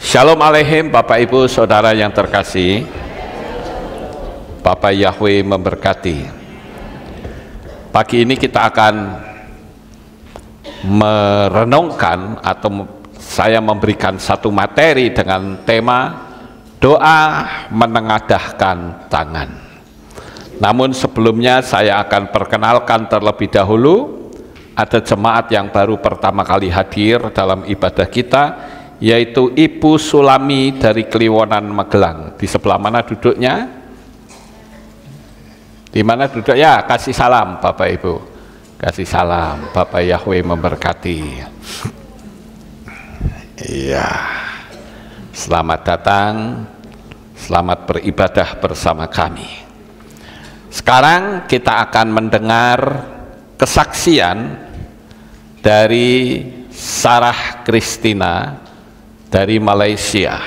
Shalom Aleichem Bapak Ibu Saudara yang terkasih. Bapak Yahweh memberkati. Pagi ini kita akan merenungkan atau saya memberikan satu materi dengan tema doa menengadahkan tangan. Namun sebelumnya saya akan perkenalkan terlebih dahulu, ada jemaat yang baru pertama kali hadir dalam ibadah kita, yaitu Ibu Sulami dari Kliwonan Magelang. Di sebelah mana duduknya? Di mana duduk? Ya, kasih salam Bapak Ibu. Kasih salam. Bapak Yahweh memberkati. Iya. Selamat datang. Selamat beribadah bersama kami. Sekarang kita akan mendengar kesaksian dari Sarah Christina dari Malaysia.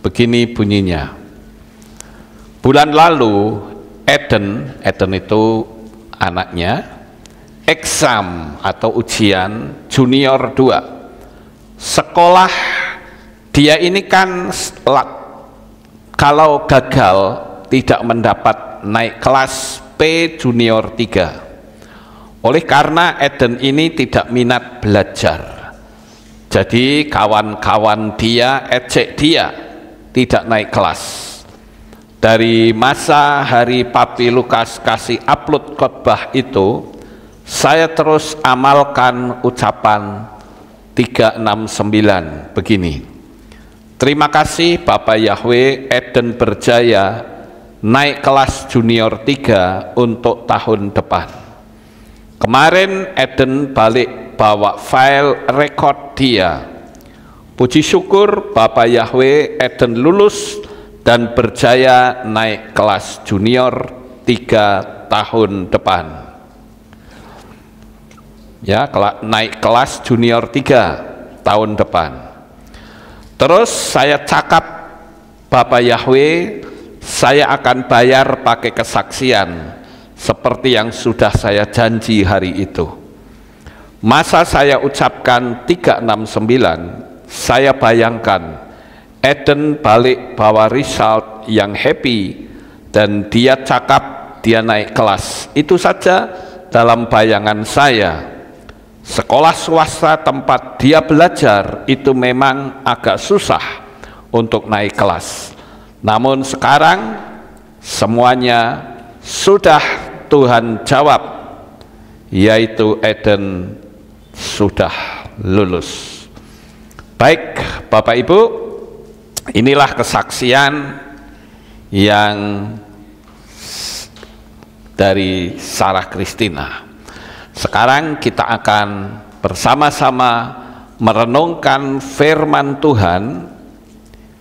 Begini bunyinya. Bulan lalu Eden itu anaknya, exam atau ujian junior 2. Sekolah dia ini kan kalau gagal tidak mendapat naik kelas P junior 3. Oleh karena Eden ini tidak minat belajar. Jadi kawan-kawan dia ejek dia tidak naik kelas. Dari masa hari Papi Lukas kasih upload khotbah itu, saya terus amalkan ucapan 369 begini. Terima kasih Bapak Yahweh, Eden berjaya naik kelas junior 3 untuk tahun depan. Kemarin Eden balik bawa file rekod dia. Puji syukur Bapak Yahweh, Eden lulus dan berjaya naik kelas junior 3 tahun depan. Ya, naik kelas junior 3 tahun depan. Terus saya cakap, Bapak Yahweh, saya akan bayar pakai kesaksian seperti yang sudah saya janji hari itu. Masa saya ucapkan 369, saya bayangkan Eden balik bawa result yang happy dan dia cakap dia naik kelas. Itu saja dalam bayangan saya. Sekolah swasta tempat dia belajar itu memang agak susah untuk naik kelas. Namun sekarang semuanya sudah Tuhan jawab, yaitu Eden sudah lulus. Baik Bapak Ibu, inilah kesaksian yang dari Sarah Christina. Sekarang kita akan bersama-sama merenungkan firman Tuhan,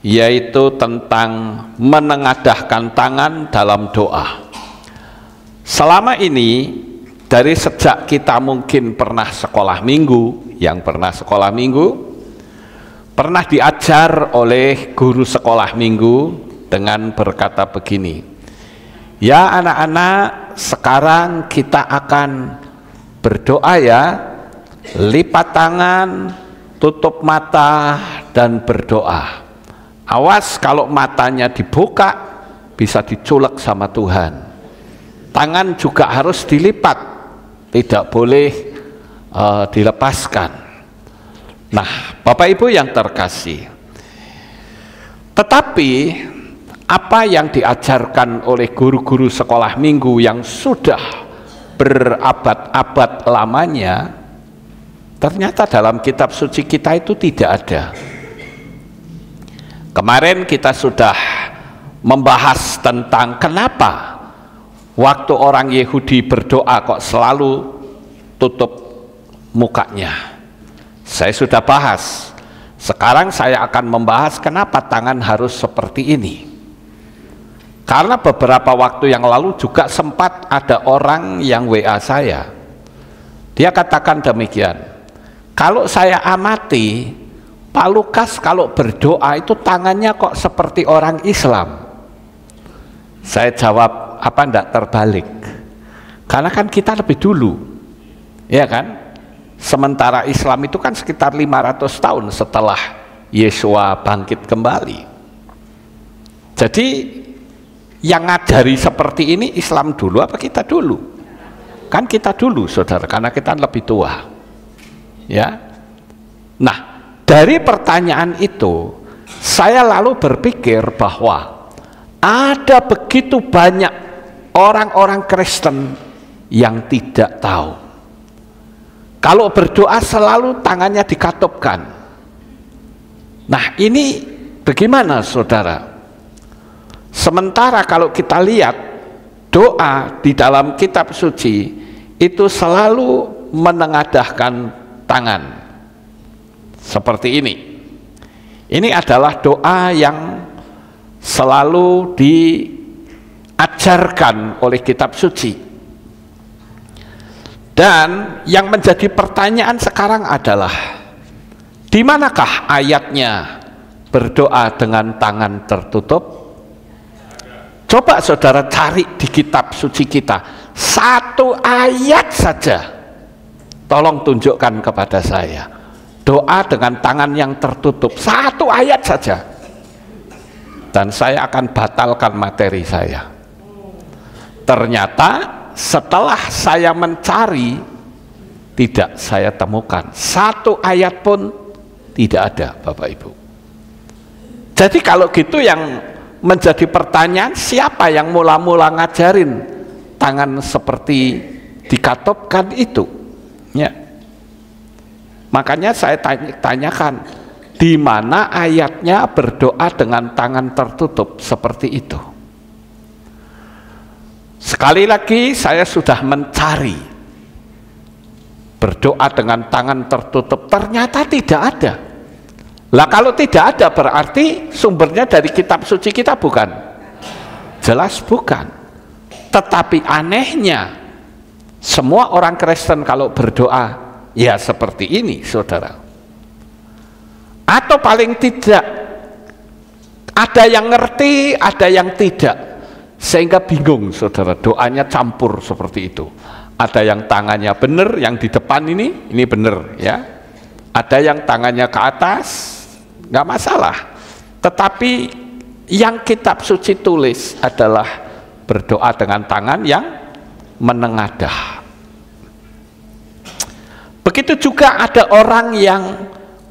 yaitu tentang menengadahkan tangan dalam doa. Selama ini, dari sejak kita mungkin pernah sekolah minggu, yang pernah sekolah minggu, pernah diajar oleh guru sekolah minggu dengan berkata begini, ya anak-anak, sekarang kita akan berdoa ya, lipat tangan, tutup mata, dan berdoa. Awas kalau matanya dibuka, bisa diculek sama Tuhan. Tangan juga harus dilipat, tidak boleh dilepaskan. Nah, Bapak Ibu yang terkasih, tetapi apa yang diajarkan oleh guru-guru sekolah minggu yang sudah berabad-abad lamanya, ternyata dalam kitab suci kita itu tidak ada. Kemarin kita sudah membahas tentang kenapa waktu orang Yahudi berdoa kok selalu tutup mukanya. Saya sudah bahas. Sekarang saya akan membahas kenapa tangan harus seperti ini. Karena beberapa waktu yang lalu juga sempat ada orang yang WA saya. Dia katakan demikian, kalau saya amati, Pak Lukas kalau berdoa itu tangannya kok seperti orang Islam. Saya jawab, apa enggak terbalik? Karena kan kita lebih dulu, ya kan? Sementara Islam itu kan sekitar 500 tahun setelah Yesua bangkit kembali. Jadi yang ngajari seperti ini Islam dulu apa kita dulu? Kan kita dulu, saudara, karena kita lebih tua. Ya. Nah, dari pertanyaan itu saya lalu berpikir bahwa ada begitu banyak orang-orang Kristen yang tidak tahu. Kalau berdoa selalu tangannya dikatupkan. Nah, ini bagaimana, saudara? Sementara kalau kita lihat doa di dalam kitab suci itu selalu menengadahkan tangan seperti ini. Ini adalah doa yang selalu diajarkan oleh kitab suci. Dan yang menjadi pertanyaan sekarang adalah di manakah ayatnya berdoa dengan tangan tertutup? Coba saudara cari di kitab suci kita satu ayat saja, tolong tunjukkan kepada saya doa dengan tangan yang tertutup, satu ayat saja, dan saya akan batalkan materi saya. Ternyata setelah saya mencari, tidak saya temukan satu ayat pun, tidak ada, Bapak Ibu. Jadi kalau gitu yang menjadi pertanyaan, siapa yang mula-mula ngajarin tangan seperti dikatupkan itu? Ya. Makanya saya tanyakan, di mana ayatnya berdoa dengan tangan tertutup seperti itu? Sekali lagi saya sudah mencari berdoa dengan tangan tertutup, ternyata tidak ada. Lah kalau tidak ada berarti sumbernya dari kitab suci kita, bukan? Jelas bukan. Tetapi anehnya semua orang Kristen kalau berdoa ya seperti ini, saudara. Atau paling tidak ada yang ngerti, ada yang tidak, sehingga bingung, saudara. Doanya campur seperti itu. Ada yang tangannya benar, yang di depan ini benar, ya. Ada yang tangannya ke atas, nggak masalah. Tetapi yang kitab suci tulis adalah berdoa dengan tangan yang menengadah. Begitu juga ada orang yang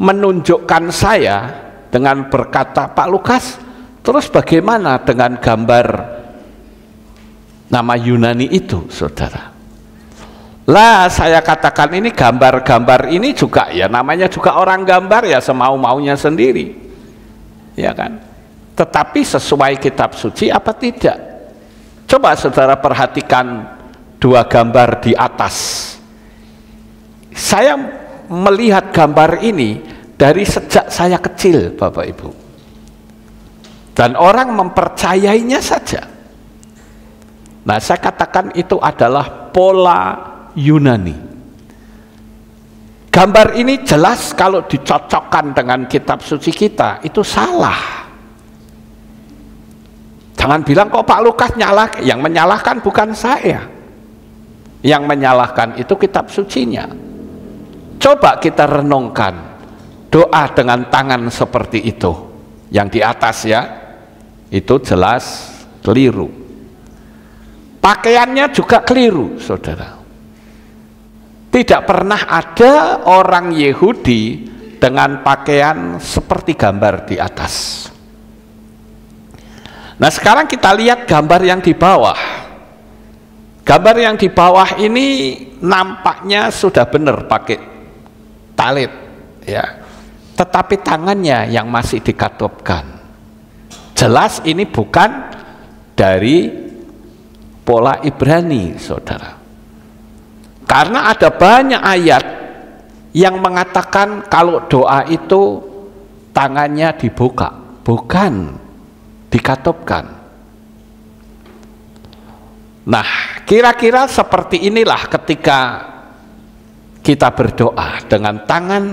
menunjukkan saya dengan berkata, Pak Lukas, terus bagaimana dengan gambar nama Yunani itu, saudara? Lah saya katakan ini gambar-gambar ini juga ya namanya juga orang gambar ya semau-maunya sendiri, ya kan? Tetapi sesuai kitab suci apa tidak? Coba saudara perhatikan dua gambar di atas. Saya melihat gambar ini dari sejak saya kecil, Bapak Ibu, dan orang mempercayainya saja. Nah, saya katakan itu adalah pola Yunani. Gambar ini jelas kalau dicocokkan dengan kitab suci kita itu salah. Jangan bilang kok Pak Lukas nyalah, yang menyalahkan bukan saya. Yang menyalahkan itu kitab sucinya. Coba kita renungkan doa dengan tangan seperti itu. Yang di atas ya, itu jelas keliru. Pakaiannya juga keliru, saudara. Tidak pernah ada orang Yahudi dengan pakaian seperti gambar di atas. Nah, sekarang kita lihat gambar yang di bawah. Gambar yang di bawah ini nampaknya sudah benar pakai talit, ya. Tetapi tangannya yang masih dikatupkan. Jelas ini bukan dari pola Ibrani, saudara. Karena ada banyak ayat yang mengatakan kalau doa itu tangannya dibuka, bukan dikatupkan. Nah, kira-kira seperti inilah ketika kita berdoa dengan tangan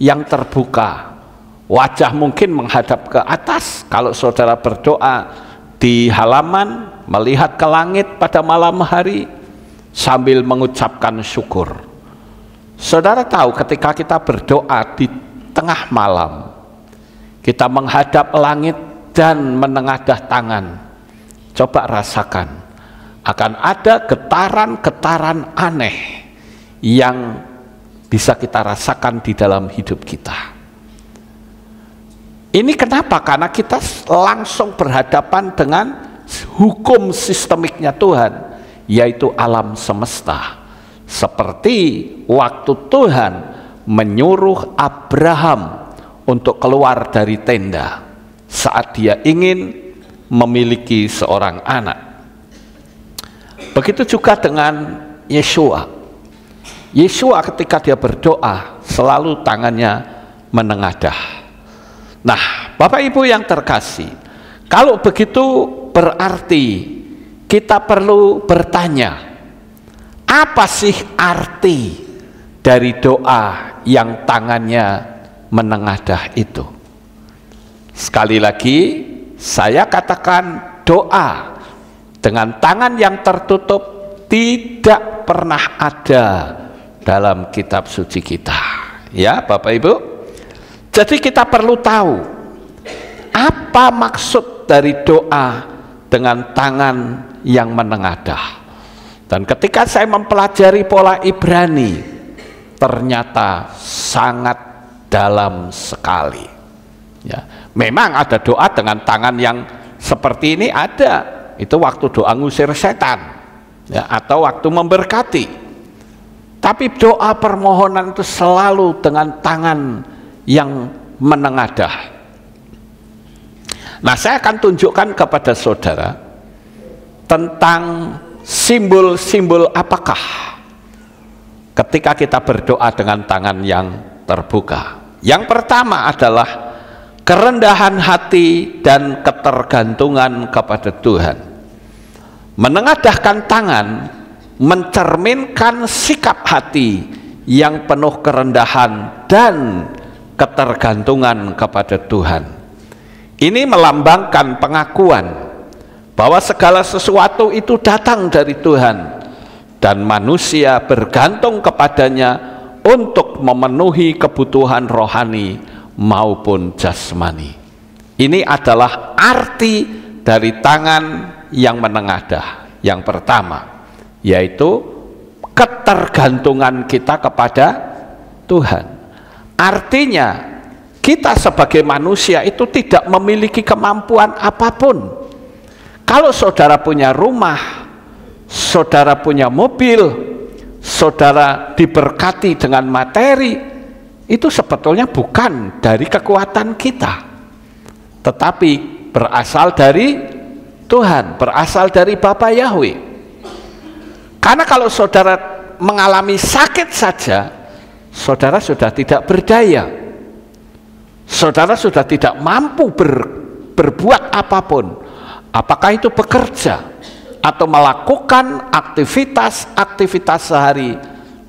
yang terbuka, wajah mungkin menghadap ke atas. Kalau saudara berdoa di halaman, melihat ke langit pada malam hari sambil mengucapkan syukur. Saudara tahu ketika kita berdoa di tengah malam, kita menghadap langit dan menengadah tangan. Coba rasakan, akan ada getaran-getaran aneh yang bisa kita rasakan di dalam hidup kita. Ini kenapa? Karena kita langsung berhadapan dengan hukum sistemiknya Tuhan, yaitu alam semesta. Seperti waktu Tuhan menyuruh Abraham untuk keluar dari tenda saat dia ingin memiliki seorang anak. Begitu juga dengan Yesua. Yesua ketika dia berdoa selalu tangannya menengadah. Nah, Bapak Ibu yang terkasih, kalau begitu berarti kita perlu bertanya, apa sih arti dari doa yang tangannya menengadah itu? Sekali lagi saya katakan, doa dengan tangan yang tertutup tidak pernah ada dalam kitab suci kita. Ya Bapak Ibu, jadi kita perlu tahu apa maksud dari doa dengan tangan yang menengadah. Dan ketika saya mempelajari pola Ibrani, ternyata sangat dalam sekali. Ya, memang ada doa dengan tangan yang seperti ini ada. Itu waktu doa ngusir setan, ya, atau waktu memberkati. Tapi doa permohonan itu selalu dengan tangan yang menengadah. Nah, saya akan tunjukkan kepada saudara tentang simbol-simbol apakah ketika kita berdoa dengan tangan yang terbuka. Yang pertama adalah kerendahan hati dan ketergantungan kepada Tuhan. Menengadahkan tangan mencerminkan sikap hati yang penuh kerendahan dan ketergantungan kepada Tuhan. Ini melambangkan pengakuan bahwa segala sesuatu itu datang dari Tuhan dan manusia bergantung kepadanya untuk memenuhi kebutuhan rohani maupun jasmani. Ini adalah arti dari tangan yang menengadah. Yang pertama, yaitu ketergantungan kita kepada Tuhan. Artinya kita sebagai manusia itu tidak memiliki kemampuan apapun. Kalau saudara punya rumah, saudara punya mobil, saudara diberkati dengan materi, itu sebetulnya bukan dari kekuatan kita, tetapi berasal dari Tuhan, berasal dari Bapa Yahweh. Karena kalau saudara mengalami sakit saja, saudara sudah tidak berdaya, saudara sudah tidak mampu berbuat apapun, apakah itu bekerja atau melakukan aktivitas sehari,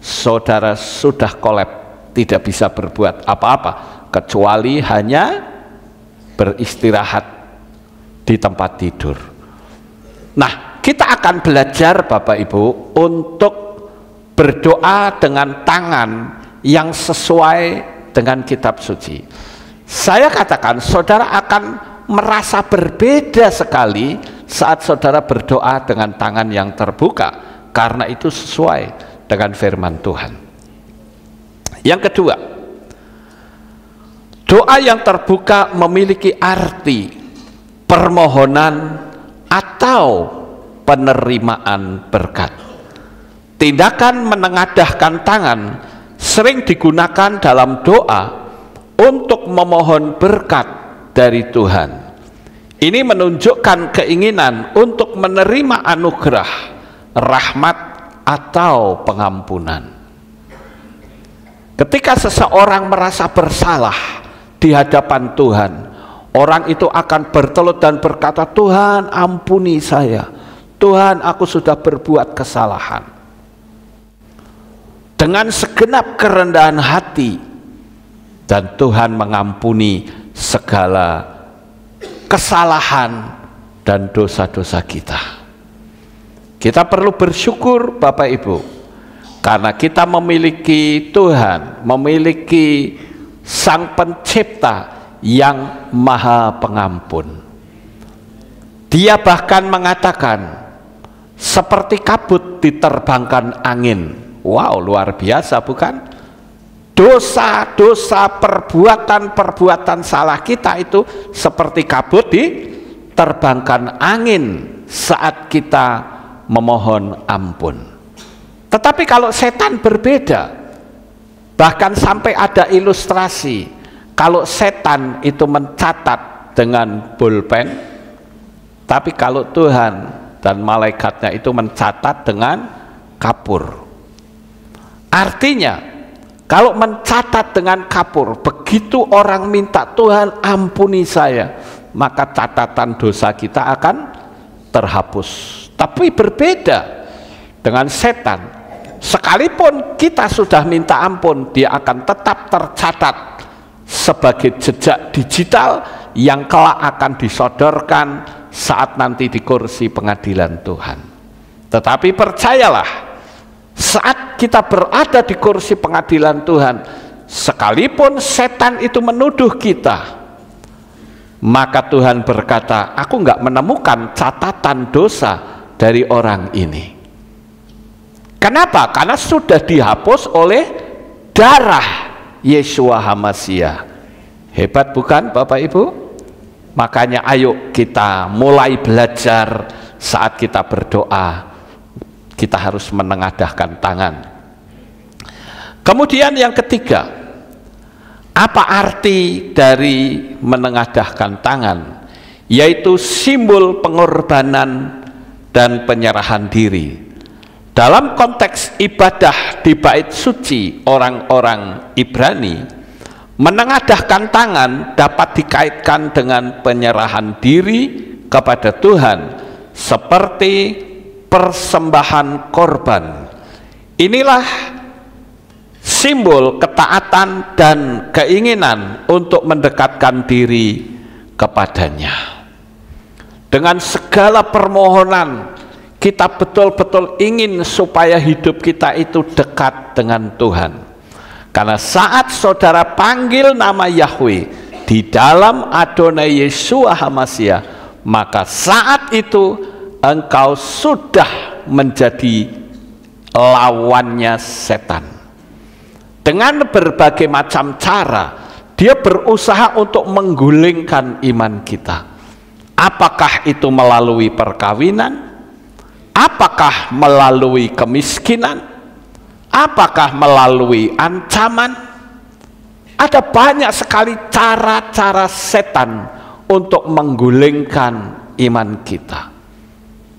saudara sudah kolap, tidak bisa berbuat apa-apa kecuali hanya beristirahat di tempat tidur. Nah, kita akan belajar Bapak Ibu untuk berdoa dengan tangan yang sesuai dengan kitab suci. Saya katakan saudara akan merasa berbeda sekali saat saudara berdoa dengan tangan yang terbuka, karena itu sesuai dengan firman Tuhan. Yang kedua, doa yang terbuka memiliki arti permohonan atau penerimaan berkat. Tindakan menengadahkan tangan sering digunakan dalam doa untuk memohon berkat dari Tuhan. Ini menunjukkan keinginan untuk menerima anugerah, rahmat, atau pengampunan. Ketika seseorang merasa bersalah di hadapan Tuhan, orang itu akan bertelut dan berkata, Tuhan ampuni saya, Tuhan aku sudah berbuat kesalahan. Dengan segenap kerendahan hati, dan Tuhan mengampuni segala kesalahan dan dosa-dosa kita. Kita perlu bersyukur Bapak Ibu, karena kita memiliki Tuhan, memiliki Sang Pencipta yang Maha Pengampun. Dia bahkan mengatakan, seperti kabut diterbangkan angin. Wow, luar biasa bukan? Dosa-dosa, perbuatan-perbuatan salah kita itu seperti kabut diterbangkan angin saat kita memohon ampun. Tetapi kalau setan berbeda, bahkan sampai ada ilustrasi, kalau setan itu mencatat dengan pulpen, tapi kalau Tuhan dan malaikatnya itu mencatat dengan kapur. Artinya, kalau mencatat dengan kapur, begitu orang minta Tuhan ampuni saya, maka catatan dosa kita akan terhapus. Tapi berbeda dengan setan, sekalipun kita sudah minta ampun, dia akan tetap tercatat sebagai jejak digital yang kelak akan disodorkan saat nanti di kursi pengadilan Tuhan. Tetapi percayalah, saat kita berada di kursi pengadilan Tuhan, sekalipun setan itu menuduh kita, maka Tuhan berkata, aku nggak menemukan catatan dosa dari orang ini. Kenapa? Karena sudah dihapus oleh darah Yeshua HaMashiach. Hebat bukan Bapak Ibu? Makanya ayo kita mulai belajar saat kita berdoa, kita harus menengadahkan tangan. Kemudian yang ketiga, apa arti dari menengadahkan tangan? Yaitu simbol pengorbanan dan penyerahan diri. Dalam konteks ibadah di bait suci orang-orang Ibrani, menengadahkan tangan dapat dikaitkan dengan penyerahan diri kepada Tuhan seperti persembahan korban. Inilah simbol ketaatan dan keinginan untuk mendekatkan diri kepadanya. Dengan segala permohonan, kita betul-betul ingin supaya hidup kita itu dekat dengan Tuhan. Karena saat saudara panggil nama Yahweh di dalam Adonai Yeshua HaMashiach, maka saat itu engkau sudah menjadi lawannya setan. Dengan berbagai macam cara, dia berusaha untuk menggulingkan iman kita. Apakah itu melalui perkawinan? Apakah melalui kemiskinan? Apakah melalui ancaman? Ada banyak sekali cara-cara setan untuk menggulingkan iman kita.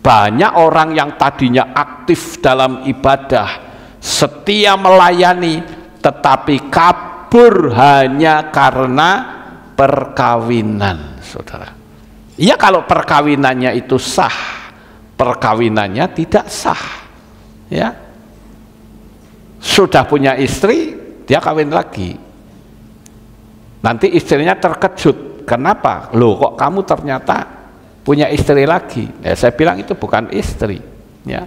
Banyak orang yang tadinya aktif dalam ibadah, setia melayani, tetapi kabur hanya karena perkawinan, saudara. Ya, kalau perkawinannya itu sah, perkawinannya tidak sah, ya. Sudah punya istri, dia kawin lagi. Nanti istrinya terkejut, kenapa? Loh, kok kamu ternyata punya istri lagi? Ya, saya bilang itu bukan istri, ya.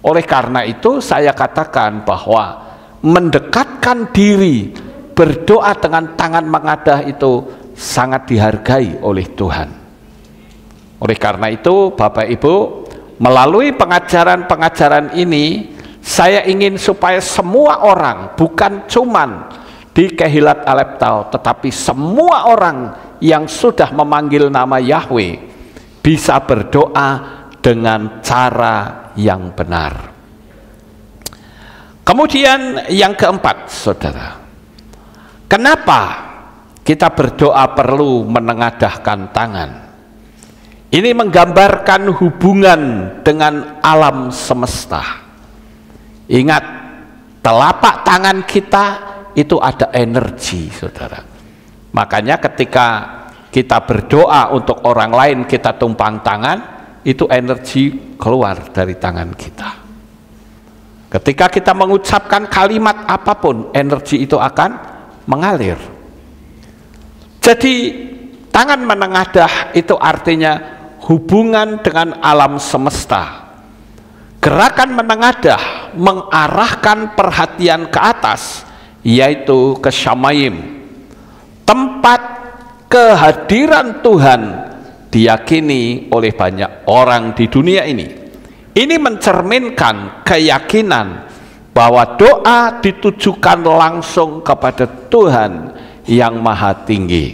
Oleh karena itu saya katakan bahwa mendekatkan diri, berdoa dengan tangan mengadah itu sangat dihargai oleh Tuhan. Oleh karena itu Bapak Ibu, melalui pengajaran-pengajaran ini, saya ingin supaya semua orang, bukan cuman di Kehilat Aleptau, tetapi semua orang yang sudah memanggil nama Yahweh bisa berdoa dengan cara yang benar. Kemudian yang keempat, saudara, kenapa kita berdoa perlu menengadahkan tangan? Ini menggambarkan hubungan dengan alam semesta. Ingat, telapak tangan kita itu ada energi, saudara. Makanya ketika kita berdoa untuk orang lain, kita tumpang tangan, itu energi keluar dari tangan kita. Ketika kita mengucapkan kalimat apapun, energi itu akan mengalir. Jadi tangan menengadah itu artinya hubungan dengan alam semesta. Gerakan menengadah mengarahkan perhatian ke atas, yaitu ke Shamayim, tempat kehadiran Tuhan diyakini oleh banyak orang di dunia ini. Ini mencerminkan keyakinan bahwa doa ditujukan langsung kepada Tuhan yang Maha Tinggi.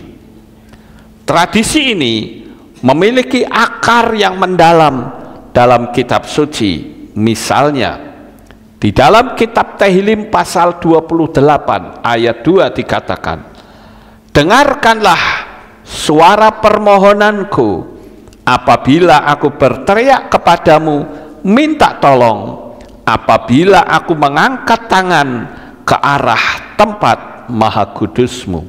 Tradisi ini memiliki akar yang mendalam dalam kitab suci. Misalnya di dalam kitab Tehillim pasal 28 ayat 2 dikatakan, dengarkanlah suara permohonanku apabila aku berteriak kepadamu minta tolong, apabila aku mengangkat tangan ke arah tempat maha kudusmu.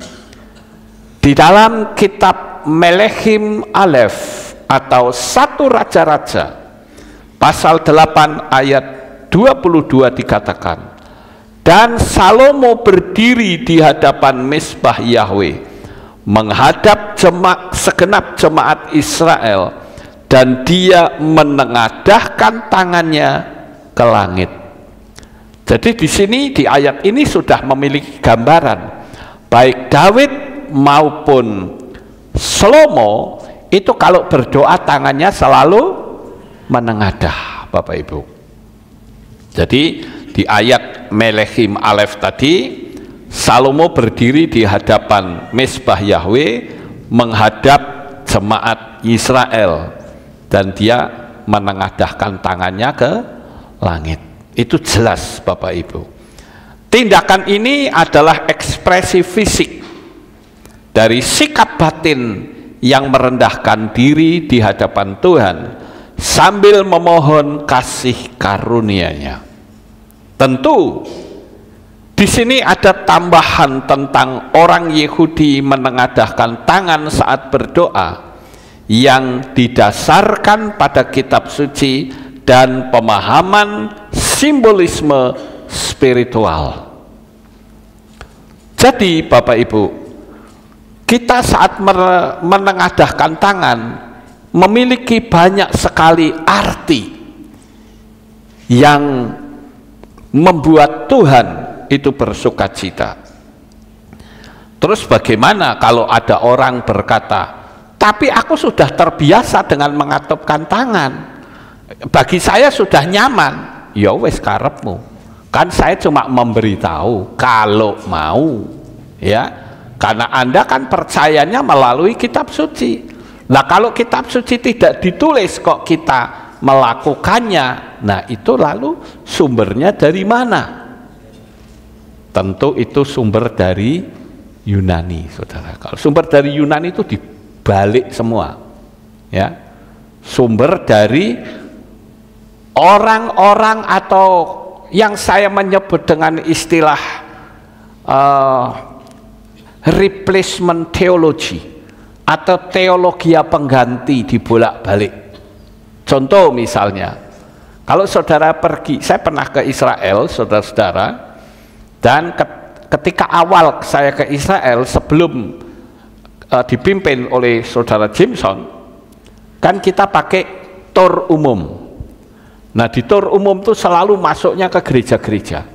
Di dalam kitab Melechim Aleph atau 1 Raja-Raja pasal 8 ayat 22 dikatakan, dan Salomo berdiri di hadapan Mezbah Yahweh menghadap segenap jemaat Israel, dan dia menengadahkan tangannya ke langit. Jadi di sini di ayat ini sudah memiliki gambaran baik Daud maupun Salomo itu kalau berdoa tangannya selalu menengadah, Bapak Ibu. Jadi di ayat Melechim Aleph tadi, Salomo berdiri di hadapan Mezbah Yahweh menghadap jemaat Israel, dan dia menengadahkan tangannya ke langit. Itu jelas, Bapak Ibu. Tindakan ini adalah ekspresi fisik dari sikap batin yang merendahkan diri di hadapan Tuhan sambil memohon kasih karunia-Nya. Tentu di sini ada tambahan tentang orang Yahudi menengadahkan tangan saat berdoa yang didasarkan pada kitab suci dan pemahaman simbolisme spiritual. Jadi Bapak Ibu, kita saat menengadahkan tangan memiliki banyak sekali arti yang membuat Tuhan itu bersuka cita. Terus bagaimana kalau ada orang berkata, tapi aku sudah terbiasa dengan mengatupkan tangan, bagi saya sudah nyaman. Ya wes karepmu, kan saya cuma memberitahu kalau mau, ya. Karena Anda kan percayanya melalui kitab suci. Nah kalau kitab suci tidak ditulis kok kita melakukannya, nah itu lalu sumbernya dari mana? Tentu itu sumber dari Yunani, saudara. Kalau sumber dari Yunani itu dibalik semua, ya. Sumber dari orang-orang atau yang saya menyebut dengan istilah replacement theology atau teologi pengganti dibolak-balik. Contoh misalnya, kalau saudara pergi, saya pernah ke Israel, saudara-saudara, dan ketika awal saya ke Israel sebelum dipimpin oleh saudara Jameson, kan kita pakai tur umum. Nah di tur umum itu selalu masuknya ke gereja-gereja.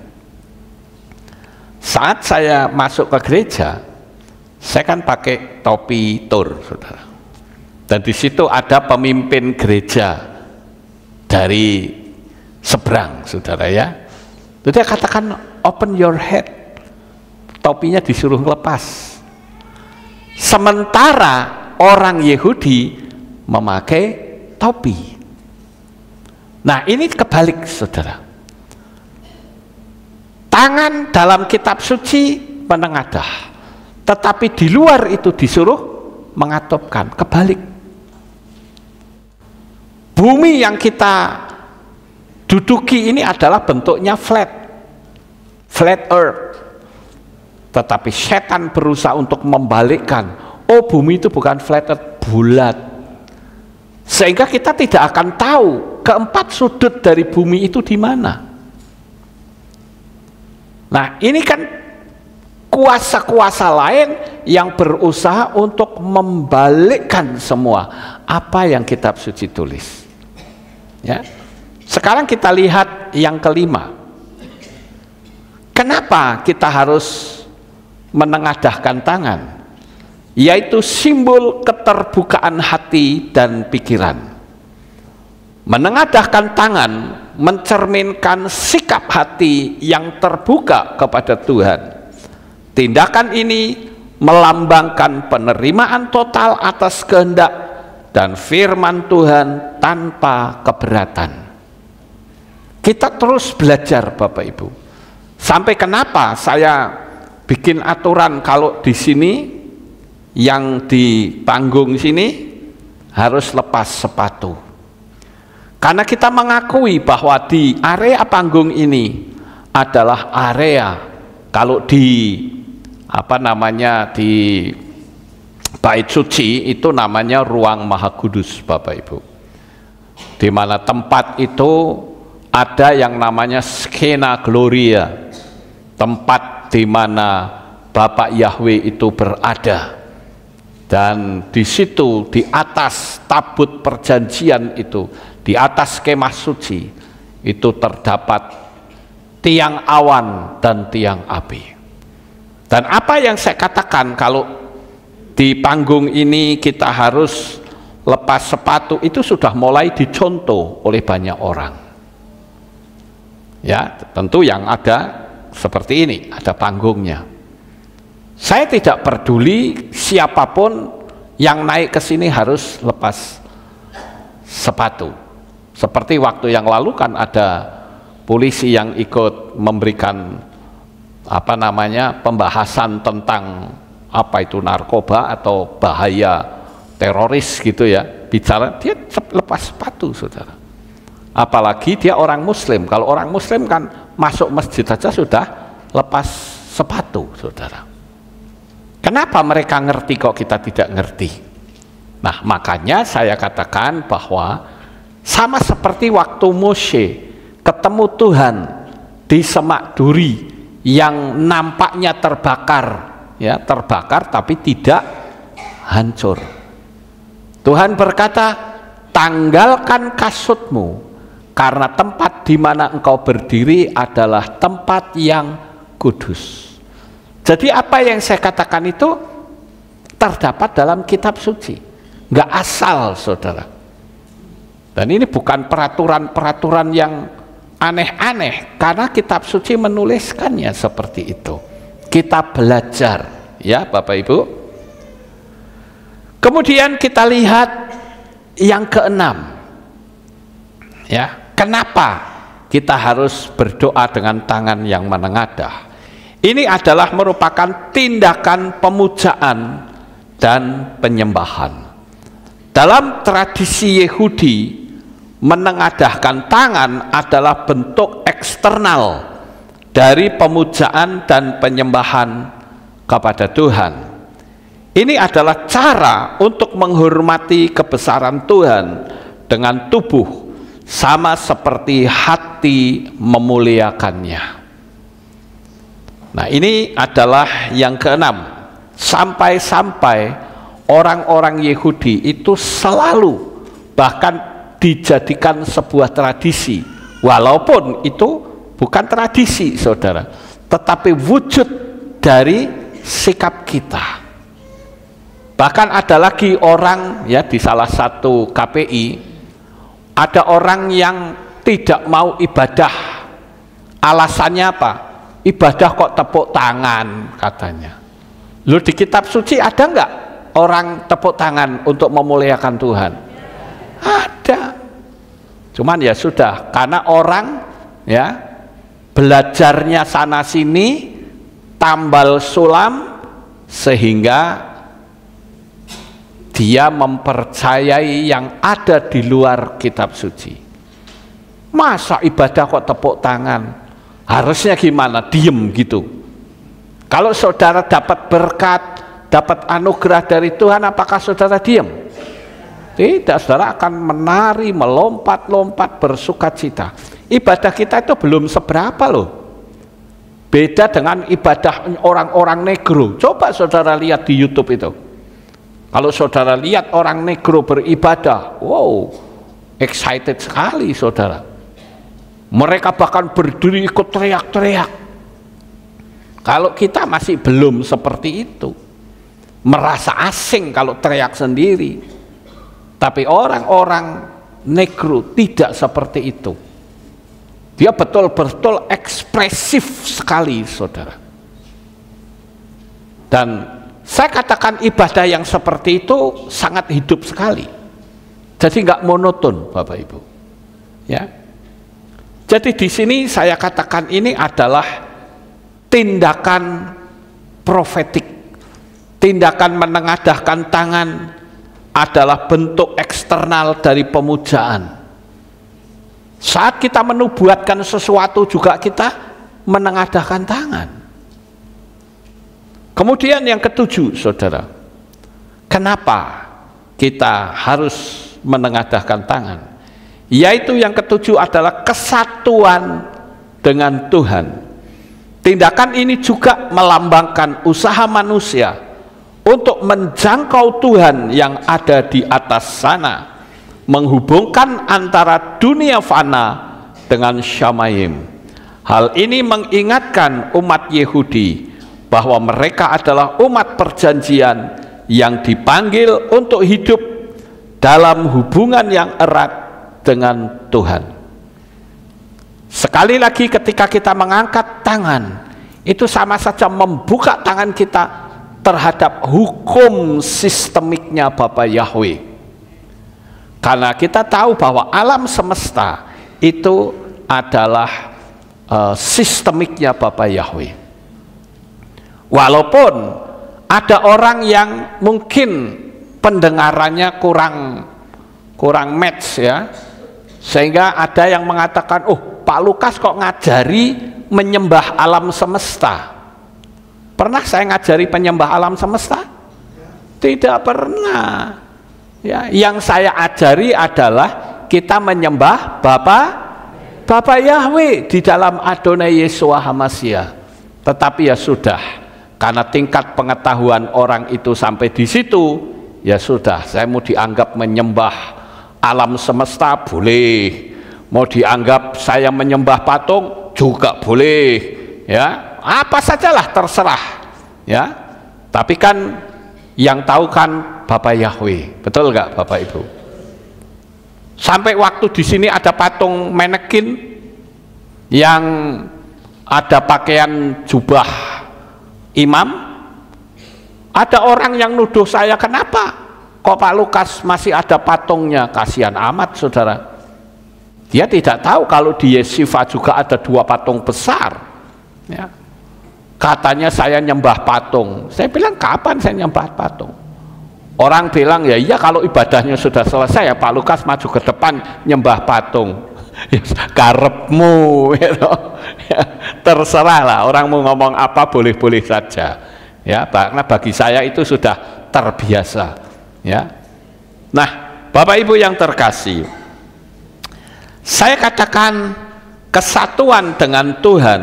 Saat saya masuk ke gereja, saya kan pakai topi tur, saudara. Dan di situ ada pemimpin gereja dari seberang, saudara ya. Jadi dia katakan open your head, topinya disuruh lepas. Sementara orang Yahudi memakai topi. Nah ini kebalik, saudara. Tangan dalam kitab suci menengadah, tetapi di luar itu disuruh mengatupkan, kebalik. Bumi yang kita duduki ini adalah bentuknya flat earth, tetapi setan berusaha untuk membalikkan. Oh bumi itu bukan flat earth, bulat. Sehingga kita tidak akan tahu keempat sudut dari bumi itu di mana. Nah ini kan kuasa-kuasa lain yang berusaha untuk membalikkan semua apa yang kitab suci tulis. Ya. Sekarang kita lihat yang kelima. Kenapa kita harus menengadahkan tangan? yaitu simbol keterbukaan hati dan pikiran. Menengadahkan tangan mencerminkan sikap hati yang terbuka kepada Tuhan. Tindakan ini melambangkan penerimaan total atas kehendak dan firman Tuhan tanpa keberatan. Kita terus belajar Bapak Ibu. Sampai kenapa saya bikin aturan kalau di sini yang di panggung sini harus lepas sepatu. Karena kita mengakui bahwa di area panggung ini adalah area, kalau di di Bait Suci itu namanya ruang Maha Kudus Bapak Ibu, di mana tempat itu ada yang namanya Skena Gloria, tempat di mana Bapak Yahweh itu berada. Dan di situ, di atas tabut perjanjian itu, di atas kemah suci itu terdapat tiang awan dan tiang api. Dan apa yang saya katakan, kalau di panggung ini kita harus lepas sepatu, itu sudah mulai dicontoh oleh banyak orang. Ya, tentu yang ada seperti ini, ada panggungnya. Saya tidak peduli siapapun yang naik ke sini harus lepas sepatu. Seperti waktu yang lalu kan ada polisi yang ikut memberikan pembahasan tentang itu narkoba atau bahaya teroris gitu ya. Bicara dia lepas sepatu, saudara. Apalagi dia orang Muslim. Kalau orang Muslim kan masuk masjid saja sudah lepas sepatu, saudara. Kenapa mereka ngerti kok kita tidak ngerti? Nah, makanya saya katakan bahwa sama seperti waktu Moshe ketemu Tuhan di semak duri yang nampaknya terbakar, ya, terbakar tapi tidak hancur. Tuhan berkata, tanggalkan kasutmu, karena tempat di mana engkau berdiri adalah tempat yang kudus. Jadi apa yang saya katakan itu terdapat dalam kitab suci, nggak asal, saudara. Dan ini bukan peraturan-peraturan yang aneh-aneh, karena kitab suci menuliskannya seperti itu. Kita belajar, ya Bapak Ibu. Kemudian kita lihat yang keenam, ya, kenapa kita harus berdoa dengan tangan yang menengadah? Ini adalah merupakan tindakan pemujaan dan penyembahan. Dalam tradisi Yahudi, menengadahkan tangan adalah bentuk eksternal dari pemujaan dan penyembahan kepada Tuhan. Ini adalah cara untuk menghormati kebesaran Tuhan dengan tubuh, sama seperti hati memuliakannya. Nah, ini adalah yang keenam. Sampai-sampai orang-orang Yahudi itu selalu bahkan dijadikan sebuah tradisi, walaupun itu bukan tradisi, saudara, tetapi wujud dari sikap kita. Bahkan ada lagi orang, ya, di salah satu KPI ada orang yang tidak mau ibadah. Alasannya apa? Ibadah kok tepuk tangan, katanya. Loh, di kitab suci ada nggak orang tepuk tangan untuk memuliakan Tuhan? Ada. Cuman ya sudah, karena orang, ya, belajarnya sana sini tambal sulam, sehingga dia mempercayai yang ada di luar kitab suci. Masa ibadah kok tepuk tangan? Harusnya gimana? Diem gitu. Kalau saudara dapat berkat, dapat anugerah dari Tuhan, apakah saudara diem? Tidak, saudara akan menari, melompat-lompat, bersukacita. Ibadah kita itu belum seberapa loh. Beda dengan ibadah orang-orang negro. Coba saudara lihat di YouTube itu. Kalau saudara lihat orang negro beribadah, wow, excited sekali, saudara. Mereka bahkan berdiri ikut teriak-teriak. Kalau kita masih belum seperti itu. merasa asing kalau teriak sendiri. Tapi orang-orang Negro tidak seperti itu. Dia betul-betul ekspresif sekali, saudara. Dan saya katakan ibadah yang seperti itu sangat hidup sekali. Jadi nggak monoton, Bapak Ibu. Ya. Jadi di sini saya katakan ini adalah tindakan profetik. Tindakan menengadahkan tangan adalah bentuk eksternal dari pemujaan. Saat kita menubuatkan sesuatu juga kita menengadahkan tangan. Kemudian yang ketujuh, saudara, kenapa kita harus menengadahkan tangan? Yaitu yang ketujuh adalah kesatuan dengan Tuhan. Tindakan ini juga melambangkan usaha manusia untuk menjangkau Tuhan yang ada di atas sana, menghubungkan antara dunia fana dengan Syamayim. Hal ini mengingatkan umat Yahudi bahwa mereka adalah umat perjanjian yang dipanggil untuk hidup dalam hubungan yang erat dengan Tuhan. Sekali lagi, ketika kita mengangkat tangan, itu sama saja membuka tangan kita terhadap hukum sistemiknya Bapa Yahweh. Karena kita tahu bahwa alam semesta itu adalah sistemiknya Bapa Yahweh. Walaupun ada orang yang mungkin pendengarannya kurang match ya, sehingga ada yang mengatakan, oh Pak Lukas kok ngajari menyembah alam semesta. Pernah saya ngajari penyembah alam semesta? Tidak pernah. Ya, yang saya ajari adalah kita menyembah Bapa Yahweh di dalam Adonai Yeshua HaMashiach. Tetapi ya sudah, karena tingkat pengetahuan orang itu sampai di situ, ya sudah, saya mau dianggap menyembah alam semesta boleh, mau dianggap saya menyembah patung juga boleh, ya apa sajalah terserah, ya. Tapi kan yang tahu kan Bapa Yahweh, betul nggak Bapak Ibu? Sampai waktu di sini ada patung manekin yang ada pakaian jubah imam, ada orang yang nuduh saya, kenapa kok Pak Lukas masih ada patungnya? Kasihan amat, saudara. Dia tidak tahu kalau di Yeshiva juga ada 2 patung besar, ya. Katanya saya nyembah patung. Saya bilang, kapan saya nyembah patung? Orang bilang, ya iya kalau ibadahnya sudah selesai ya Pak Lukas maju ke depan nyembah patung. Karepmu, gitu. Ya, terserah lah, orang mau ngomong apa boleh-boleh saja, ya, karena bagi saya itu sudah terbiasa, ya. Nah, Bapak Ibu yang terkasih, saya katakan kesatuan dengan Tuhan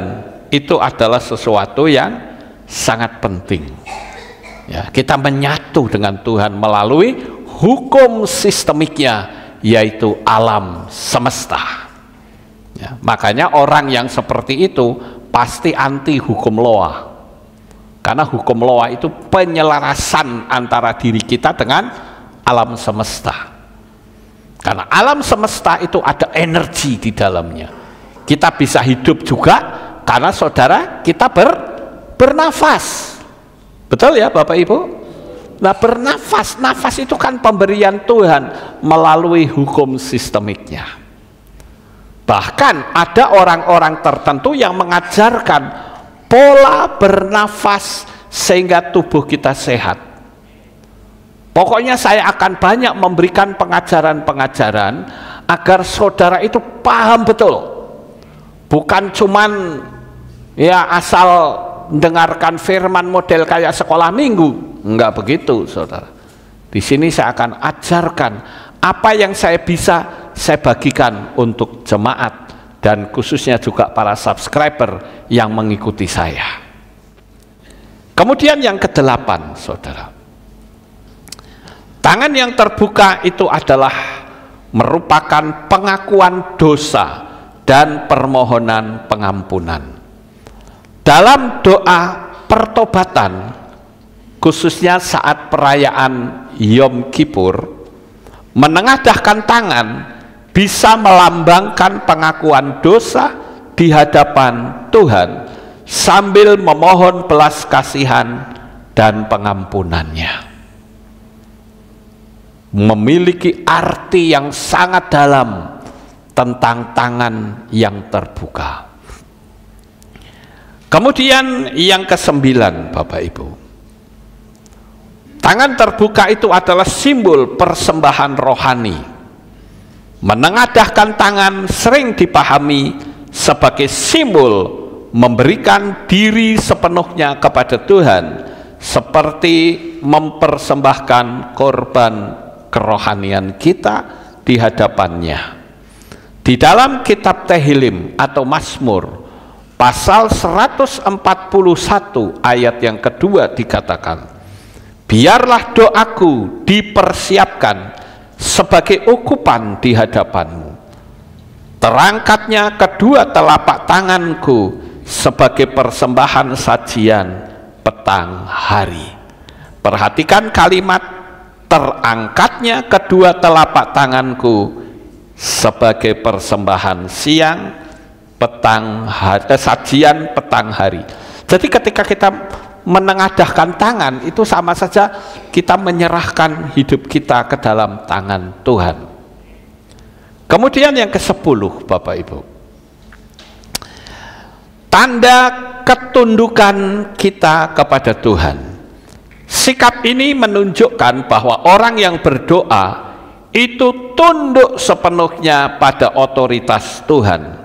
itu adalah sesuatu yang sangat penting, ya. Kita menyatu dengan Tuhan melalui hukum sistemiknya, yaitu alam semesta, ya. Makanya orang yang seperti itu pasti anti hukum loa, karena hukum loa itu penyelarasan antara diri kita dengan alam semesta. Karena alam semesta itu ada energi di dalamnya. Kita bisa hidup juga karena saudara kita bernafas, betul ya Bapak Ibu? Nah, bernafas, nafas itu kan pemberian Tuhan melalui hukum sistemiknya. Bahkan ada orang-orang tertentu yang mengajarkan pola bernafas sehingga tubuh kita sehat. Pokoknya saya akan banyak memberikan pengajaran-pengajaran agar saudara itu paham betul. Bukan cuman ya asal mendengarkan firman model kayak sekolah minggu. Enggak begitu, saudara. Di sini saya akan ajarkan apa yang saya bisa, saya bagikan untuk jemaat dan khususnya juga para subscriber yang mengikuti saya. Kemudian yang ke-8, saudara, tangan yang terbuka itu adalah merupakan pengakuan dosa dan permohonan pengampunan. Dalam doa pertobatan, khususnya saat perayaan Yom Kippur, menengadahkan tangan bisa melambangkan pengakuan dosa di hadapan Tuhan sambil memohon belas kasihan dan pengampunannya. Memiliki arti yang sangat dalam tentang tangan yang terbuka. Kemudian yang ke-9, Bapak Ibu, tangan terbuka itu adalah simbol persembahan rohani. Menengadahkan tangan sering dipahami sebagai simbol memberikan diri sepenuhnya kepada Tuhan, seperti mempersembahkan korban kerohanian kita di hadapannya. Di dalam kitab Tehillim atau Mazmur pasal 141 ayat yang kedua dikatakan, biarlah doaku dipersiapkan sebagai ukupan di hadapanmu, terangkatnya kedua telapak tanganku sebagai persembahan sajian petang hari. Perhatikan kalimat terangkatnya kedua telapak tanganku sebagai persembahan siang petang hari, sajian petang hari. Jadi ketika kita menengadahkan tangan, itu sama saja kita menyerahkan hidup kita ke dalam tangan Tuhan. Kemudian yang ke-10, Bapak Ibu, tanda ketundukan kita kepada Tuhan. Sikap ini menunjukkan bahwa orang yang berdoa itu tunduk sepenuhnya pada otoritas Tuhan.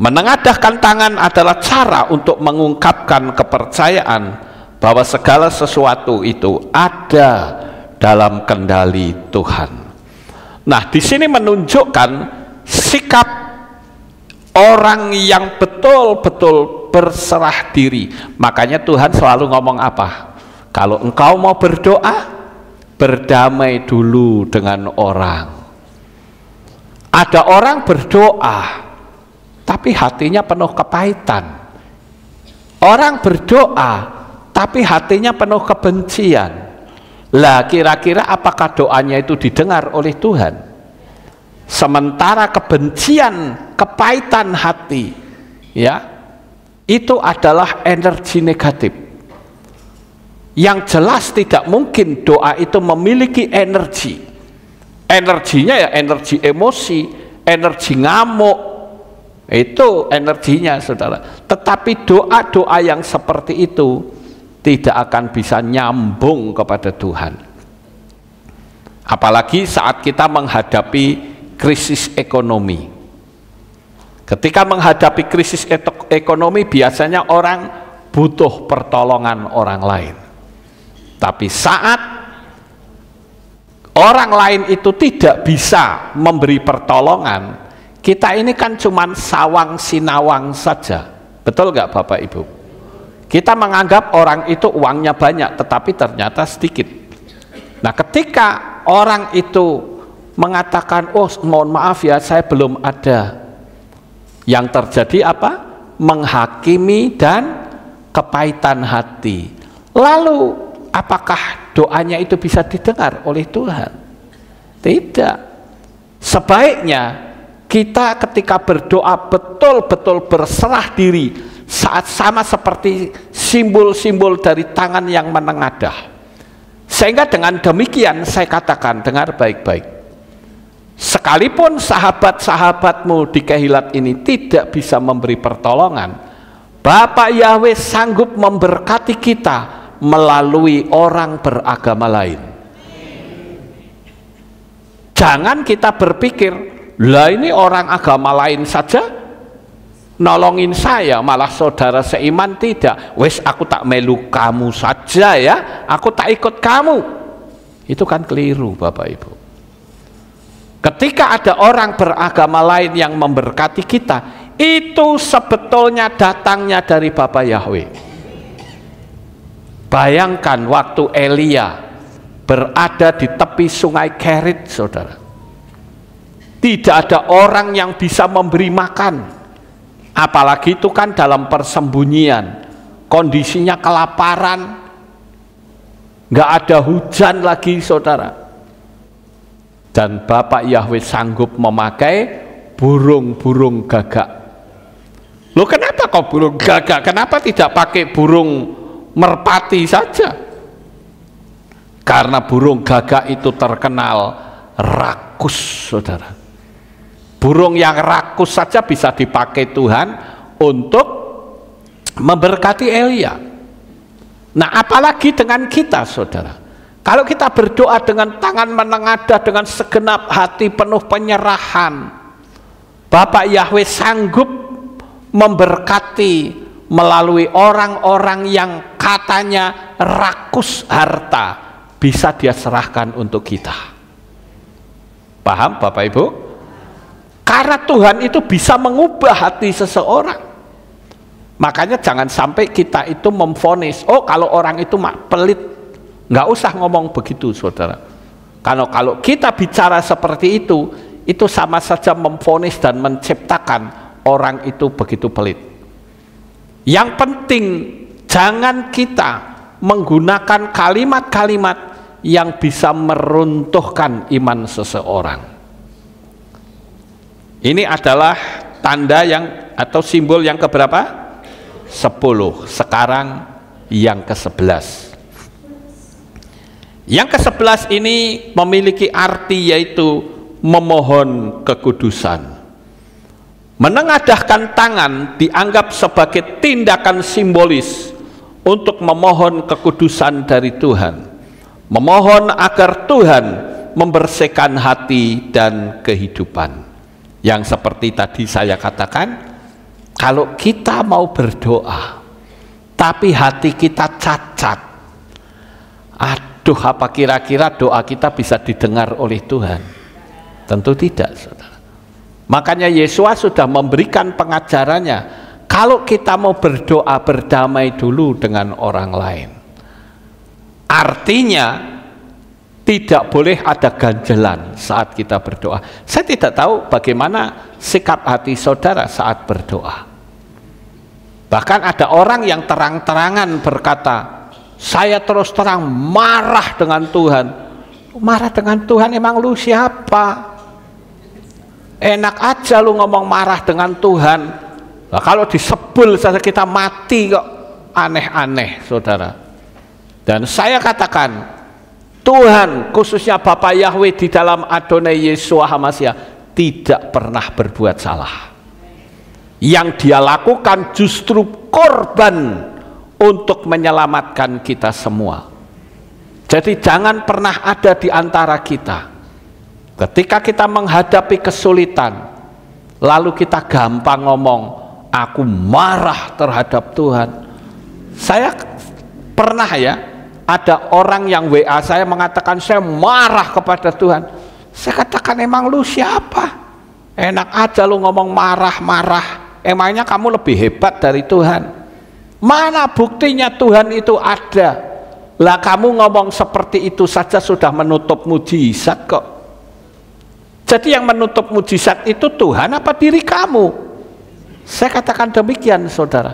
Menengadahkan tangan adalah cara untuk mengungkapkan kepercayaan bahwa segala sesuatu itu ada dalam kendali Tuhan. Nah, di sini menunjukkan sikap orang yang betul-betul berserah diri. Makanya Tuhan selalu ngomong apa? Kalau engkau mau berdoa, berdamai dulu dengan orang. Ada orang berdoa tapi hatinya penuh kepahitan. Orang berdoa tapi hatinya penuh kebencian. Lah kira-kira apakah doanya itu didengar oleh Tuhan? Sementara kebencian, kepahitan hati, ya, itu adalah energi negatif. Yang jelas tidak mungkin doa itu memiliki energi. Energinya ya energi emosi, energi ngamuk, itu energinya, saudara. Tetapi doa-doa yang seperti itu tidak akan bisa nyambung kepada Tuhan. Apalagi saat kita menghadapi krisis ekonomi. Ketika menghadapi krisis ekonomi, biasanya orang butuh pertolongan orang lain. Tapi saat orang lain itu tidak bisa memberi pertolongan, kita ini kan cuman sawang sinawang saja. Betul nggak Bapak Ibu? Kita menganggap orang itu uangnya banyak, tetapi ternyata sedikit. Nah, ketika orang itu mengatakan, oh mohon maaf ya, saya belum ada, yang terjadi apa? Menghakimi dan kepahitan hati. Lalu apakah doanya itu bisa didengar oleh Tuhan? Tidak. Sebaiknya kita ketika berdoa betul-betul berserah diri, saat sama seperti simbol-simbol dari tangan yang menengadah. Sehingga dengan demikian saya katakan, dengar baik-baik, sekalipun sahabat-sahabatmu di Kehilat ini tidak bisa memberi pertolongan, Bapak Yahweh sanggup memberkati kita melalui orang beragama lain. Jangan kita berpikir, lah ini orang agama lain saja nolongin saya, malah saudara seiman tidak. Wes aku tak melu kamu saja ya, aku tak ikut kamu. Itu kan keliru Bapak Ibu. Ketika ada orang beragama lain yang memberkati kita, itu sebetulnya datangnya dari Bapak Yahweh. Bayangkan waktu Elia berada di tepi sungai Kerit, saudara. Tidak ada orang yang bisa memberi makan. Apalagi itu kan dalam persembunyian, kondisinya kelaparan, nggak ada hujan lagi saudara. Dan Bapak Yahweh sanggup memakai burung-burung gagak. Loh kenapa kok burung gagak? Kenapa tidak pakai burung merpati saja? Karena burung gagak itu terkenal rakus saudara. Burung yang rakus saja bisa dipakai Tuhan untuk memberkati Elia. Nah apalagi dengan kita saudara. Kalau kita berdoa dengan tangan menengadah, dengan segenap hati penuh penyerahan, Bapak Yahweh sanggup memberkati melalui orang-orang yang katanya rakus harta, bisa dia serahkan untuk kita. Paham Bapak Ibu? Karena Tuhan itu bisa mengubah hati seseorang. Makanya jangan sampai kita itu memvonis, oh kalau orang itu pelit. Nggak usah ngomong begitu saudara. Kalau kita bicara seperti itu sama saja memvonis dan menciptakan orang itu begitu pelit. Yang penting jangan kita menggunakan kalimat-kalimat yang bisa meruntuhkan iman seseorang. Ini adalah tanda yang atau simbol yang keberapa? 10. Sekarang yang ke-11. Yang ke-11 ini memiliki arti yaitu memohon kekudusan. Menengadahkan tangan dianggap sebagai tindakan simbolis untuk memohon kekudusan dari Tuhan. Memohon agar Tuhan membersihkan hati dan kehidupan. Yang seperti tadi saya katakan, kalau kita mau berdoa tapi hati kita cacat, aduh apa kira-kira doa kita bisa didengar oleh Tuhan? Tentu tidak saudara. Makanya Yesus sudah memberikan pengajarannya, kalau kita mau berdoa berdamai dulu dengan orang lain. Artinya tidak boleh ada ganjelan saat kita berdoa. Saya tidak tahu bagaimana sikap hati saudara saat berdoa. Bahkan ada orang yang terang-terangan berkata, saya terus terang marah dengan Tuhan. Marah dengan Tuhan, emang lu siapa? Enak aja lu ngomong marah dengan Tuhan. Nah, kalau disebul saja kita mati kok. Aneh-aneh saudara. Dan saya katakan, Tuhan khususnya Bapak Yahweh di dalam Adonai Yeshua HaMashiach tidak pernah berbuat salah. Yang dia lakukan justru korban untuk menyelamatkan kita semua. Jadi jangan pernah ada di antara kita ketika kita menghadapi kesulitan lalu kita gampang ngomong aku marah terhadap Tuhan. Saya pernah ya ada orang yang WA saya mengatakan saya marah kepada Tuhan. Saya katakan emang lu siapa? Enak aja lu ngomong marah-marah. Emangnya kamu lebih hebat dari Tuhan? Mana buktinya Tuhan itu ada? Lah kamu ngomong seperti itu saja sudah menutup mujizat kok. Jadi yang menutup mujizat itu Tuhan apa diri kamu? Saya katakan demikian saudara.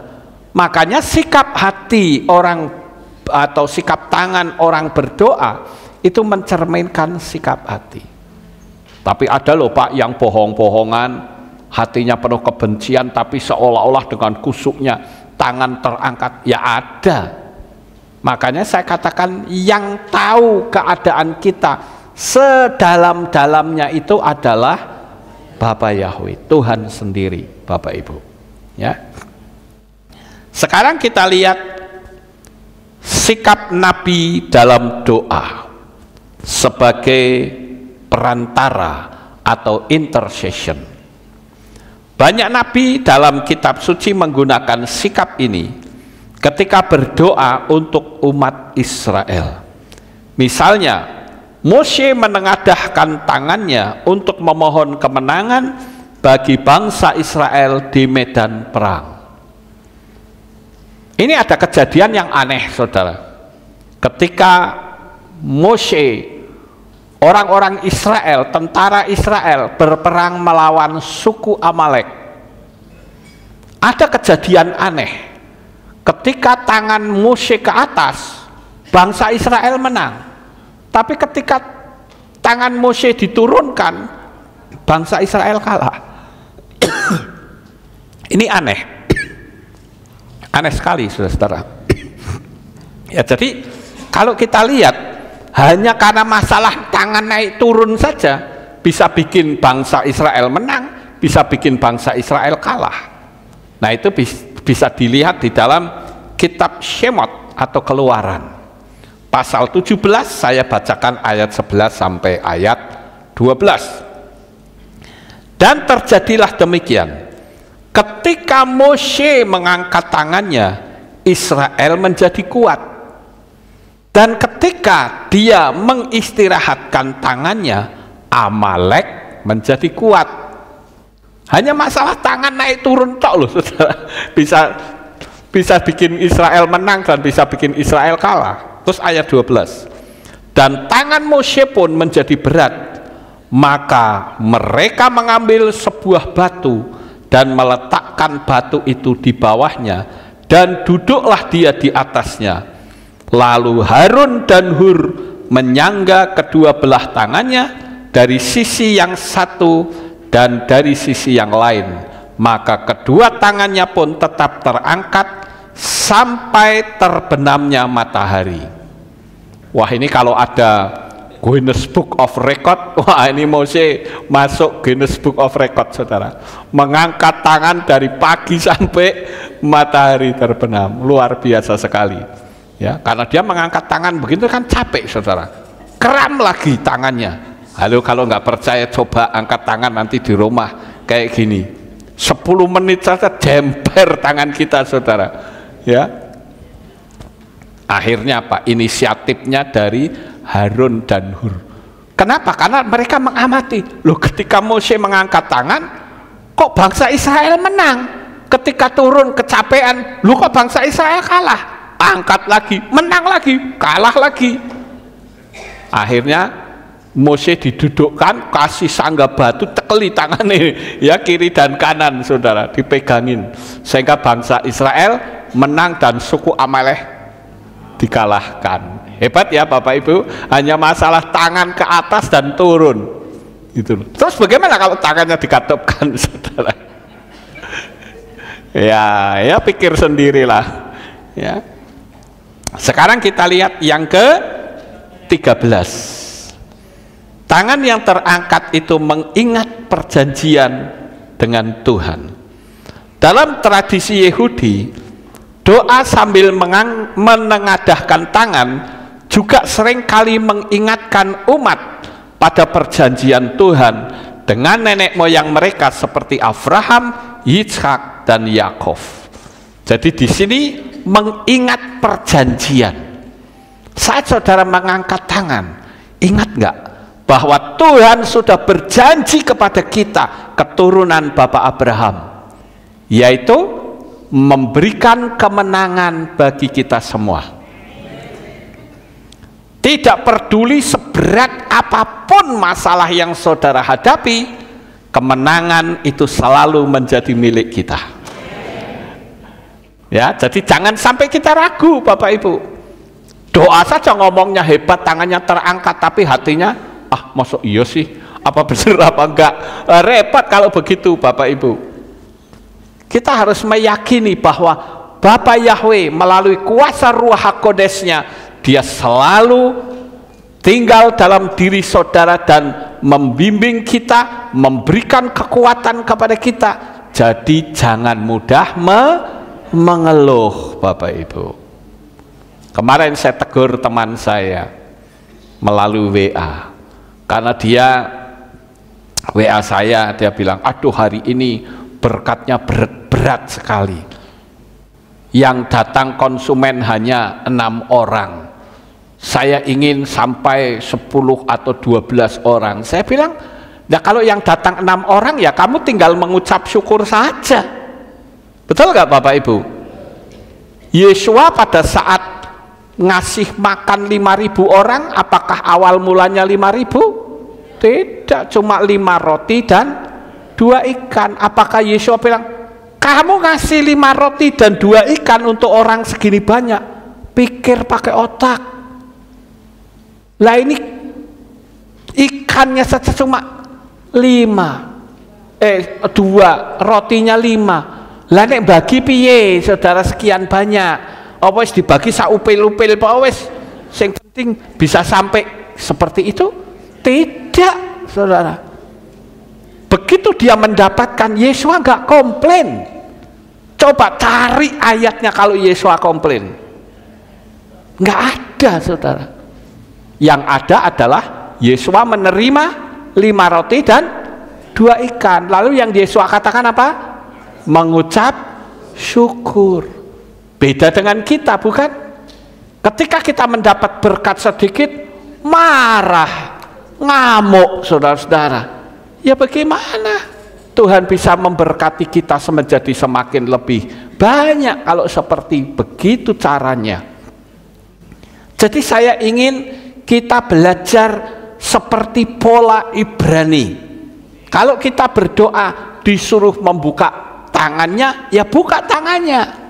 Makanya sikap hati orang atau sikap tangan orang berdoa itu mencerminkan sikap hati. Tapi ada loh Pak yang bohong-bohongan, hatinya penuh kebencian tapi seolah-olah dengan kusuknya tangan terangkat, ya ada. Makanya saya katakan yang tahu keadaan kita sedalam-dalamnya itu adalah Bapak Yahweh, Tuhan sendiri, Bapak Ibu. Ya. Sekarang kita lihat sikap Nabi dalam doa sebagai perantara atau intercession. Banyak nabi dalam kitab suci menggunakan sikap ini ketika berdoa untuk umat Israel. Misalnya, Moshe menengadahkan tangannya untuk memohon kemenangan bagi bangsa Israel di medan perang. Ini ada kejadian yang aneh, saudara. Ketika Moshe, orang-orang Israel, tentara Israel berperang melawan suku Amalek, ada kejadian aneh. Ketika tangan Moshe ke atas, bangsa Israel menang. Tapi ketika tangan Mose diturunkan, bangsa Israel kalah. Ini aneh. Aneh sekali, saudara-saudara. Ya, jadi kalau kita lihat hanya karena masalah tangan naik turun saja bisa bikin bangsa Israel menang, bisa bikin bangsa Israel kalah. Nah, itu bisa dilihat di dalam kitab Shemot atau Keluaran. Pasal 17 saya bacakan ayat 11 sampai ayat 12. Dan terjadilah demikian. Ketika Mose mengangkat tangannya, Israel menjadi kuat. Dan ketika dia mengistirahatkan tangannya, Amalek menjadi kuat. Hanya masalah tangan naik turun tok loh, saudara. Bisa bikin Israel menang dan bisa bikin Israel kalah. Terus ayat 12. Dan tangan Mose pun menjadi berat, maka mereka mengambil sebuah batu dan meletakkan batu itu di bawahnya, dan duduklah dia di atasnya. Lalu Harun dan Hur menyangga kedua belah tangannya dari sisi yang satu dan dari sisi yang lain, maka kedua tangannya pun tetap terangkat sampai terbenamnya matahari. Wah, ini kalau ada Guinness Book of Record, wah ini Mose masuk Guinness Book of Record, saudara. Mengangkat tangan dari pagi sampai matahari terbenam, luar biasa sekali. Ya, karena dia mengangkat tangan begitu kan capek, saudara. Kram lagi tangannya. Halo, kalau nggak percaya coba angkat tangan nanti di rumah kayak gini. 10 menit saja jemper tangan kita, saudara. Ya. Akhirnya apa? Inisiatifnya dari Harun dan Hur. Kenapa? Karena mereka mengamati. Loh, ketika Mose mengangkat tangan, kok bangsa Israel menang? Ketika turun kecapean, loh kok bangsa Israel kalah? Angkat lagi, menang lagi, kalah lagi. Akhirnya Mose didudukkan, kasih sangga batu, tekeli tangannya, ya kiri dan kanan, saudara, dipegangin, sehingga bangsa Israel menang dan suku Amalek dikalahkan. Hebat ya Bapak Ibu, hanya masalah tangan ke atas dan turun gitu. Terus bagaimana kalau tangannya dikatupkan, saudara? Ya pikir sendirilah ya. Sekarang kita lihat yang ke-13. Tangan yang terangkat itu mengingat perjanjian dengan Tuhan. Dalam tradisi Yahudi, doa sambil menengadahkan tangan juga seringkali mengingatkan umat pada perjanjian Tuhan dengan nenek moyang mereka seperti Abraham, Yitzhak, dan Yakov. Jadi di sini mengingat perjanjian. Saat saudara mengangkat tangan, ingat nggak bahwa Tuhan sudah berjanji kepada kita, keturunan Bapak Abraham, yaitu memberikan kemenangan bagi kita semua. Tidak peduli seberat apapun masalah yang saudara hadapi, kemenangan itu selalu menjadi milik kita. Ya, jadi jangan sampai kita ragu, Bapak Ibu. Doa saja ngomongnya hebat, tangannya terangkat, tapi hatinya, masuk iya sih, apa benar apa enggak. Repot kalau begitu, Bapak Ibu. Kita harus meyakini bahwa Bapa Yahweh melalui kuasa Ruach HaKodesnya, dia selalu tinggal dalam diri saudara dan membimbing kita, memberikan kekuatan kepada kita. Jadi jangan mudah mengeluh, Bapak Ibu. Kemarin saya tegur teman saya melalui WA, karena dia WA saya, dia bilang, aduh hari ini berkatnya berat sekali, yang datang konsumen hanya 6 orang, saya ingin sampai 10 atau 12 orang. Saya bilang, nah kalau yang datang 6 orang ya kamu tinggal mengucap syukur saja. Betul nggak Bapak Ibu? Yesua pada saat ngasih makan 5.000 orang, apakah awal mulanya 5.000? Tidak, cuma 5 roti dan 2 ikan. Apakah Yesua bilang, kamu ngasih 5 roti dan 2 ikan untuk orang segini banyak? Pikir pakai otak. Lah ini ikannya saja cuma 2, rotinya 5. Lah nek bagi piye saudara sekian banyak? Apa wis dibagi sak upil-upil apa wis sing penting bisa sampai seperti itu? Tidak, saudara. Begitu dia mendapatkan, Yesua nggak komplain. Coba cari ayatnya kalau Yesua komplain. Nggak ada, saudara. Yang ada adalah Yesua menerima 5 roti dan 2 ikan. Lalu yang Yesua katakan apa? Mengucap syukur. Beda dengan kita, bukan? Ketika kita mendapat berkat sedikit, marah, ngamuk, saudara-saudara. Ya bagaimana Tuhan bisa memberkati kita menjadi semakin lebih banyak kalau seperti begitu caranya? Jadi saya ingin kita belajar seperti pola Ibrani. Kalau kita berdoa disuruh membuka tangannya, ya buka tangannya.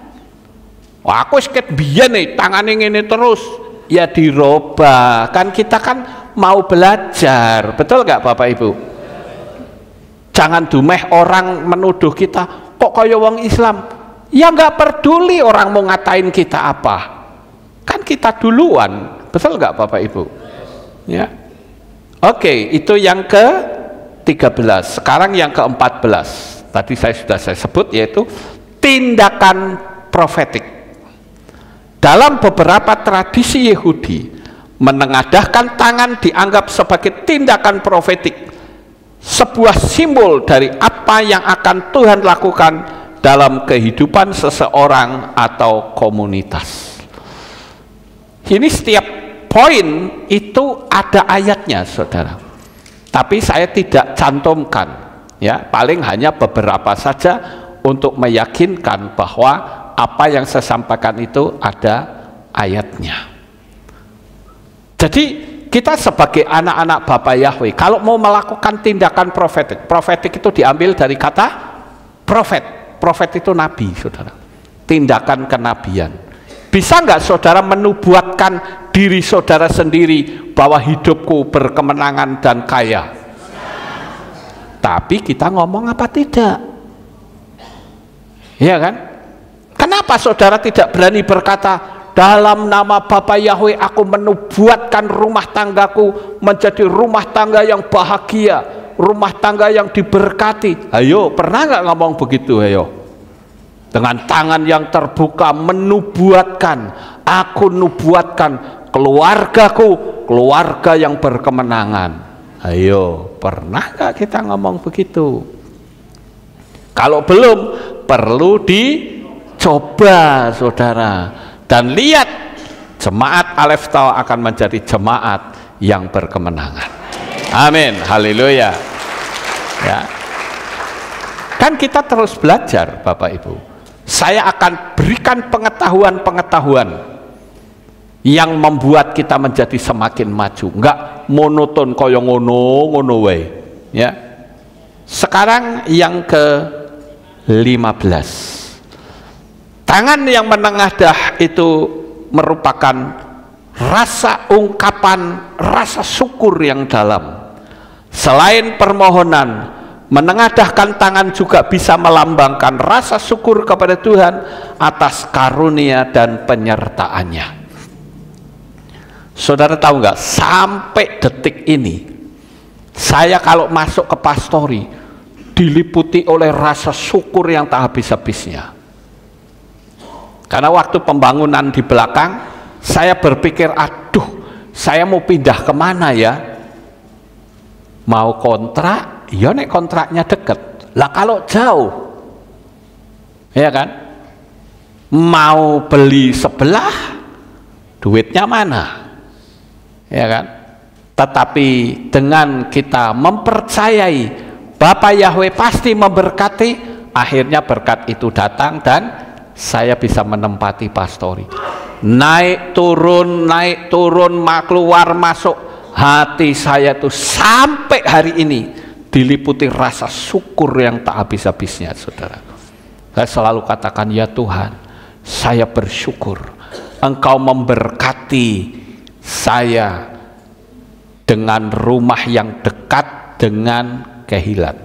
Wah, aku seket biyen nih tangannya ini terus, ya dirubah. Kan kita kan mau belajar, betul nggak Bapak Ibu? Jangan dumeh orang menuduh kita kok kaya wong Islam. Ya nggak peduli orang mau ngatain kita apa. Kan kita duluan, betul nggak Bapak Ibu? Ya. Oke, itu yang ke-13. Sekarang yang ke-14. Tadi saya sebut, yaitu tindakan profetik. Dalam beberapa tradisi Yahudi, menengadahkan tangan dianggap sebagai tindakan profetik, sebuah simbol dari apa yang akan Tuhan lakukan dalam kehidupan seseorang atau komunitas. Ini setiap poin itu ada ayatnya, saudara. Tapi saya tidak cantumkan, ya, paling hanya beberapa saja untuk meyakinkan bahwa apa yang saya sampaikan itu ada ayatnya. Jadi kita sebagai anak-anak Bapa Yahweh, kalau mau melakukan tindakan profetik, profetik itu diambil dari kata profet. Profet itu nabi, saudara. Tindakan kenabian. Bisa nggak saudara menubuatkan diri saudara sendiri bahwa hidupku berkemenangan dan kaya? Tapi kita ngomong apa tidak? Iya kan? Kenapa saudara tidak berani berkata, dalam nama Bapa Yahweh aku menubuatkan rumah tanggaku menjadi rumah tangga yang bahagia, rumah tangga yang diberkati? Ayo, pernah nggak ngomong begitu? Ayo, dengan tangan yang terbuka menubuatkan, aku nubuatkan keluargaku, keluarga yang berkemenangan. Ayo, pernah nggak kita ngomong begitu? Kalau belum, perlu dicoba, saudara. Dan lihat, jemaat Aleph Tau akan menjadi jemaat yang berkemenangan. Amin, haleluya. Ya. Kan kita terus belajar, Bapak Ibu. Saya akan berikan pengetahuan-pengetahuan yang membuat kita menjadi semakin maju, enggak monoton kaya ngono wae, ya. Sekarang yang ke-15. Tangan yang menengadah itu merupakan rasa ungkapan rasa syukur yang dalam. Selain permohonan, menengadahkan tangan juga bisa melambangkan rasa syukur kepada Tuhan atas karunia dan penyertaannya. Saudara tahu nggak, sampai detik ini saya kalau masuk ke pastori diliputi oleh rasa syukur yang tak habis-habisnya. Karena waktu pembangunan di belakang, saya berpikir, aduh, saya mau pindah kemana ya? Mau kontrak, ya nek kontraknya deket. Lah kalau jauh, ya kan? Mau beli sebelah, duitnya mana? Ya kan? Tetapi dengan kita mempercayai Bapa Yahweh pasti memberkati, akhirnya berkat itu datang dan saya bisa menempati pastori. Naik turun, keluar masuk, hati saya tuh sampai hari ini diliputi rasa syukur yang tak habis-habisnya, saudara. Saya selalu katakan, ya Tuhan, saya bersyukur Engkau memberkati saya dengan rumah yang dekat dengan Kehilat.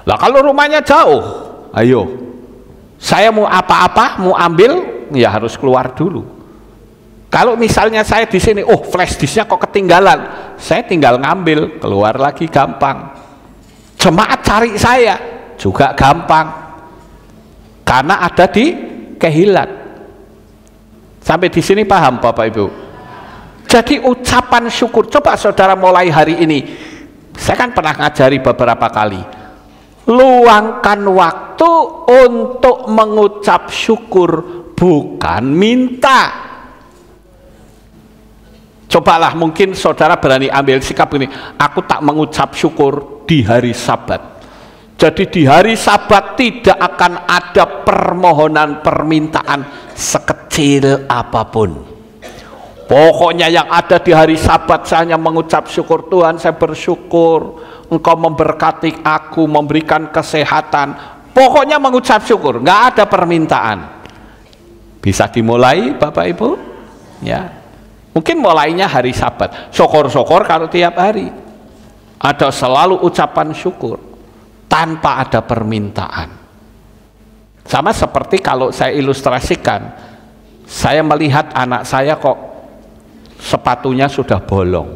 Lah kalau rumahnya jauh, ayo, saya mau apa-apa, mau ambil, ya harus keluar dulu. Kalau misalnya saya di sini, oh flash disknya kok ketinggalan, saya tinggal ngambil, keluar lagi gampang. Jemaat cari saya juga gampang, karena ada di Kehilat. Sampai di sini paham Bapak Ibu? Jadi ucapan syukur, coba saudara mulai hari ini, saya kan pernah ngajari beberapa kali, luangkan waktu untuk mengucap syukur, bukan minta. Cobalah, mungkin saudara berani ambil sikap ini, aku tak mengucap syukur di hari Sabat. Jadi di hari Sabat tidak akan ada permohonan permintaan sekecil apapun. Pokoknya yang ada di hari Sabat saya hanya mengucap syukur, Tuhan saya bersyukur Engkau memberkati aku, memberikan kesehatan. Pokoknya mengucap syukur, nggak ada permintaan. Bisa dimulai Bapak Ibu? Ya. Mungkin mulainya hari Sabat. Syukur-syukur kalau tiap hari. Ada selalu ucapan syukur tanpa ada permintaan. Sama seperti kalau saya ilustrasikan, saya melihat anak saya kok sepatunya sudah bolong.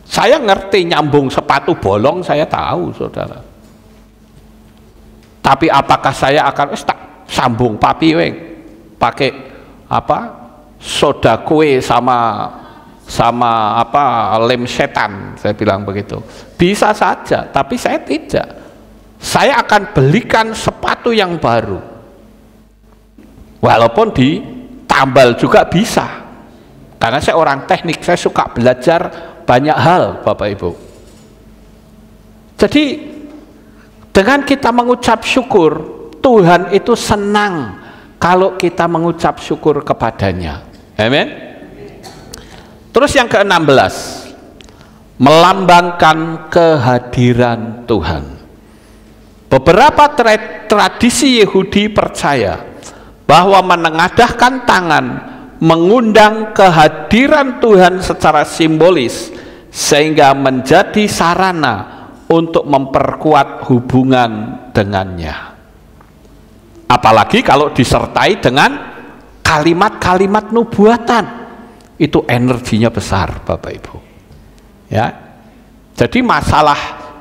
Saya ngerti nyambung sepatu bolong, saya tahu saudara. Tapi apakah saya akan tak sambung papi weng pakai apa soda kue sama apa lem setan, saya bilang begitu. Bisa saja, tapi saya tidak. Saya akan belikan sepatu yang baru, walaupun ditambal juga bisa, karena saya orang teknik, saya suka belajar banyak hal Bapak Ibu. Jadi dengan kita mengucap syukur, Tuhan itu senang kalau kita mengucap syukur kepadanya. Amin. Terus yang ke-16, melambangkan kehadiran Tuhan. Beberapa tradisi Yahudi percaya bahwa menengadahkan tangan mengundang kehadiran Tuhan secara simbolis, sehingga menjadi sarana untuk memperkuat hubungan dengannya. Apalagi kalau disertai dengan kalimat-kalimat nubuatan, itu energinya besar Bapak Ibu. Ya, jadi masalah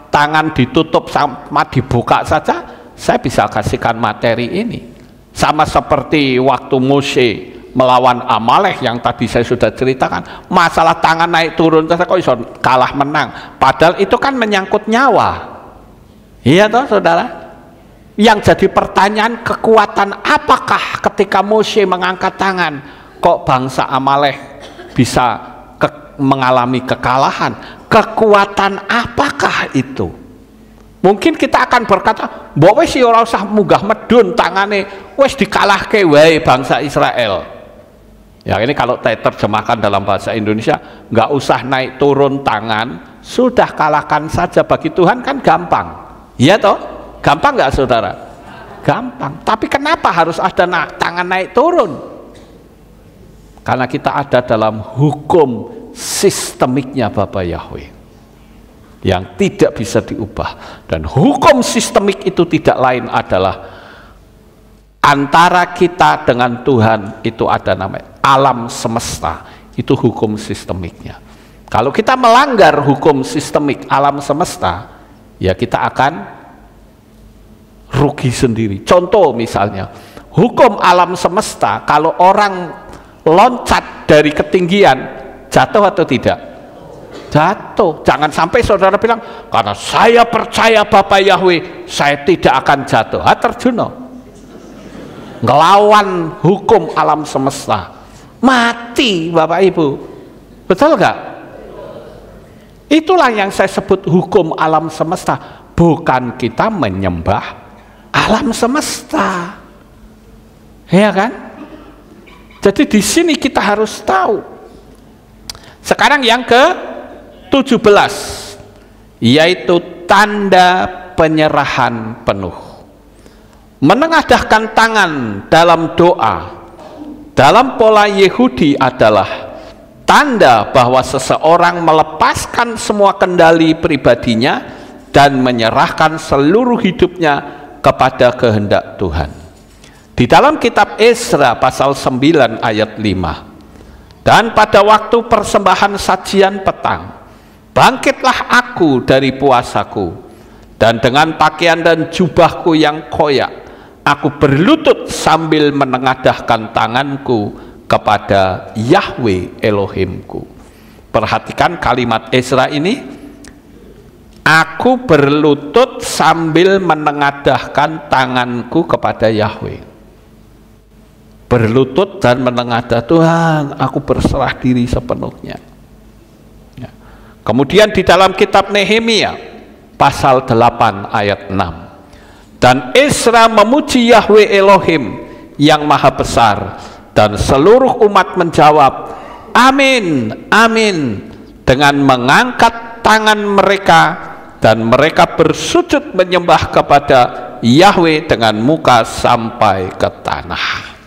tangan ditutup sama dibuka saja, saya bisa kasihkan materi ini. Sama seperti waktu Mose melawan Amalek yang tadi saya sudah ceritakan, masalah tangan naik turun saja kok bisa kalah menang, padahal itu kan menyangkut nyawa. Iya toh saudara? Yang jadi pertanyaan, kekuatan apakah ketika Mose mengangkat tangan kok bangsa Amalek bisa mengalami kekalahan? Kekuatan apakah itu? Mungkin kita akan berkata, mbok wis ora usah munggah medun tangane, wis dikalahke wae bangsa Israel. Ya ini kalau saya terjemahkan dalam bahasa Indonesia, nggak usah naik turun tangan, sudah kalahkan saja. Bagi Tuhan kan gampang. Iya toh? Gampang nggak saudara? Gampang. Tapi kenapa harus ada tangan naik turun? Karena kita ada dalam hukum sistemiknya Bapa Yahweh yang tidak bisa diubah, dan hukum sistemik itu tidak lain adalah antara kita dengan Tuhan itu ada namanya alam semesta, itu hukum sistemiknya. Kalau kita melanggar hukum sistemik alam semesta, ya kita akan rugi sendiri. Contoh misalnya hukum alam semesta, kalau orang loncat dari ketinggian jatuh atau tidak? Jatuh. Jangan sampai saudara bilang, karena saya percaya Bapak Yahweh saya tidak akan jatuh. Terjuno, ngelawan hukum alam semesta, mati Bapak Ibu. Betul gak? Itulah yang saya sebut hukum alam semesta. Bukan kita menyembah alam semesta, ya kan? Jadi di sini kita harus tahu. Sekarang yang ke-17, yaitu tanda penyerahan penuh. Menengadahkan tangan dalam doa dalam pola Yahudi adalah tanda bahwa seseorang melepaskan semua kendali pribadinya dan menyerahkan seluruh hidupnya kepada kehendak Tuhan. Di dalam kitab Ezra pasal 9 ayat 5, dan pada waktu persembahan sajian petang, bangkitlah aku dari puasaku, dan dengan pakaian dan jubahku yang koyak, aku berlutut sambil menengadahkan tanganku kepada Yahwe Elohimku. Perhatikan kalimat Ezra ini, aku berlutut sambil menengadahkan tanganku kepada Yahwe. Berlutut dan menengadah, Tuhan, aku berserah diri sepenuhnya. Ya. Kemudian di dalam kitab Nehemia pasal 8 ayat 6, dan Ezra memuji Yahwe Elohim yang maha besar, dan seluruh umat menjawab, amin, amin, dengan mengangkat tangan mereka, dan mereka bersujud menyembah kepada Yahwe dengan muka sampai ke tanah.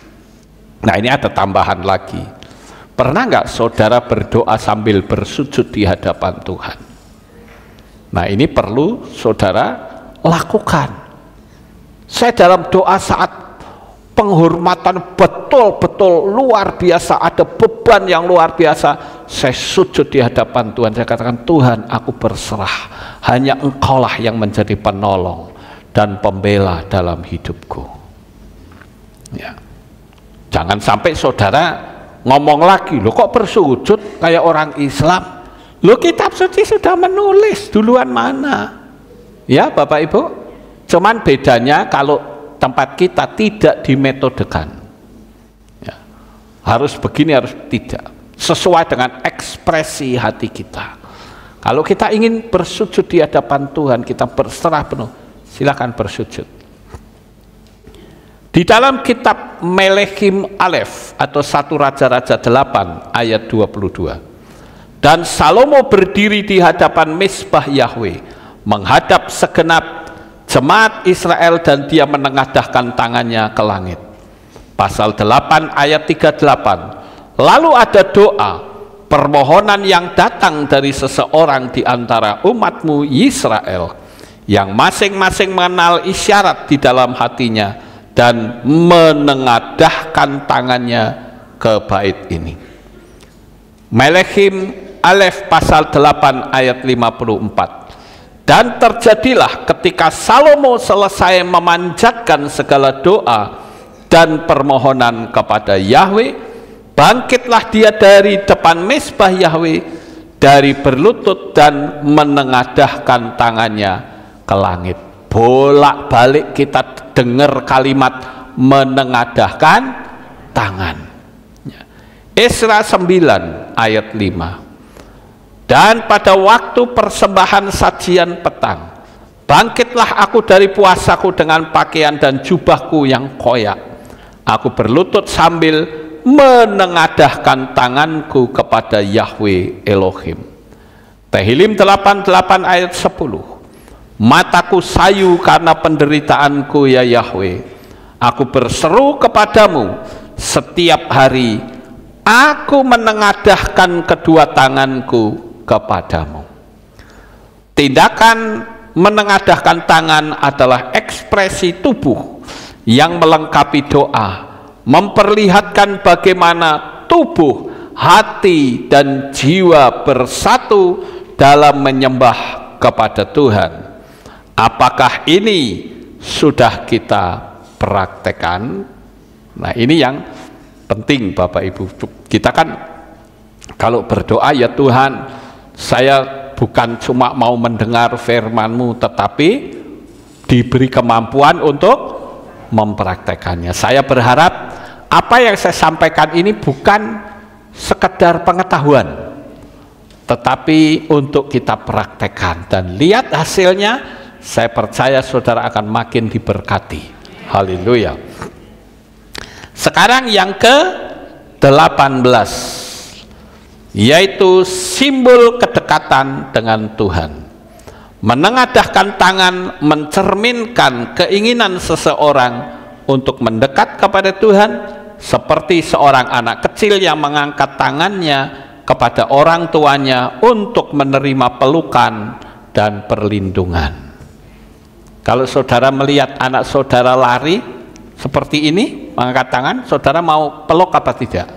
Nah, ini ada tambahan lagi. Pernah nggak saudara berdoa sambil bersujud di hadapan Tuhan? Nah, ini perlu saudara lakukan. Saya dalam doa saat penghormatan betul-betul luar biasa, ada beban yang luar biasa, saya sujud di hadapan Tuhan, saya katakan, Tuhan, aku berserah, hanya Engkaulah yang menjadi penolong dan pembela dalam hidupku. Ya. Jangan sampai saudara ngomong lagi, lo kok bersujud kayak orang Islam, lo kitab suci sudah menulis, duluan mana? Ya Bapak Ibu, cuman bedanya kalau tempat kita tidak dimetodekan, ya, harus begini, harus tidak, sesuai dengan ekspresi hati kita. Kalau kita ingin bersujud di hadapan Tuhan, kita berserah penuh, silakan bersujud. Di dalam kitab Melechim Alef atau 1 Raja-Raja 8 ayat 22, dan Salomo berdiri di hadapan Mezbah Yahwe menghadap segenap jemaat Israel, dan dia menengadahkan tangannya ke langit. Pasal 8 ayat 38, lalu ada doa permohonan yang datang dari seseorang di antara umatmu Israel, yang masing-masing mengenal isyarat di dalam hatinya dan menengadahkan tangannya ke bait ini. Melechim Alef pasal 8 ayat 54, dan terjadilah ketika Salomo selesai memanjatkan segala doa dan permohonan kepada Yahwe, bangkitlah dia dari depan mezbah Yahwe, dari berlutut dan menengadahkan tangannya ke langit. Bolak-balik kita dengar kalimat menengadahkan tangan. Ezra 9 ayat 5, dan pada waktu persembahan sajian petang, bangkitlah aku dari puasaku dengan pakaian dan jubahku yang koyak, aku berlutut sambil menengadahkan tanganku kepada Yahwe Elohim. Tehillim 88 ayat 10, mataku sayu karena penderitaanku ya Yahwe, aku berseru kepadamu setiap hari, aku menengadahkan kedua tanganku kepadamu. Tindakan menengadahkan tangan adalah ekspresi tubuh yang melengkapi doa, memperlihatkan bagaimana tubuh, hati, dan jiwa bersatu dalam menyembah kepada Tuhan. Apakah ini sudah kita praktekkan? Nah, ini yang penting Bapak Ibu. Kita kan kalau berdoa, ya Tuhan, saya bukan cuma mau mendengar firman-Mu, tetapi diberi kemampuan untuk mempraktekannya. Saya berharap apa yang saya sampaikan ini bukan sekedar pengetahuan, tetapi untuk kita praktekkan, dan lihat hasilnya, saya percaya saudara akan makin diberkati. Haleluya. Sekarang yang ke-18, yaitu simbol kedekatan dengan Tuhan. Menengadahkan tangan mencerminkan keinginan seseorang untuk mendekat kepada Tuhan, seperti seorang anak kecil yang mengangkat tangannya kepada orang tuanya untuk menerima pelukan dan perlindungan. Kalau saudara melihat anak saudara lari seperti ini, mengangkat tangan, saudara mau peluk apa tidak?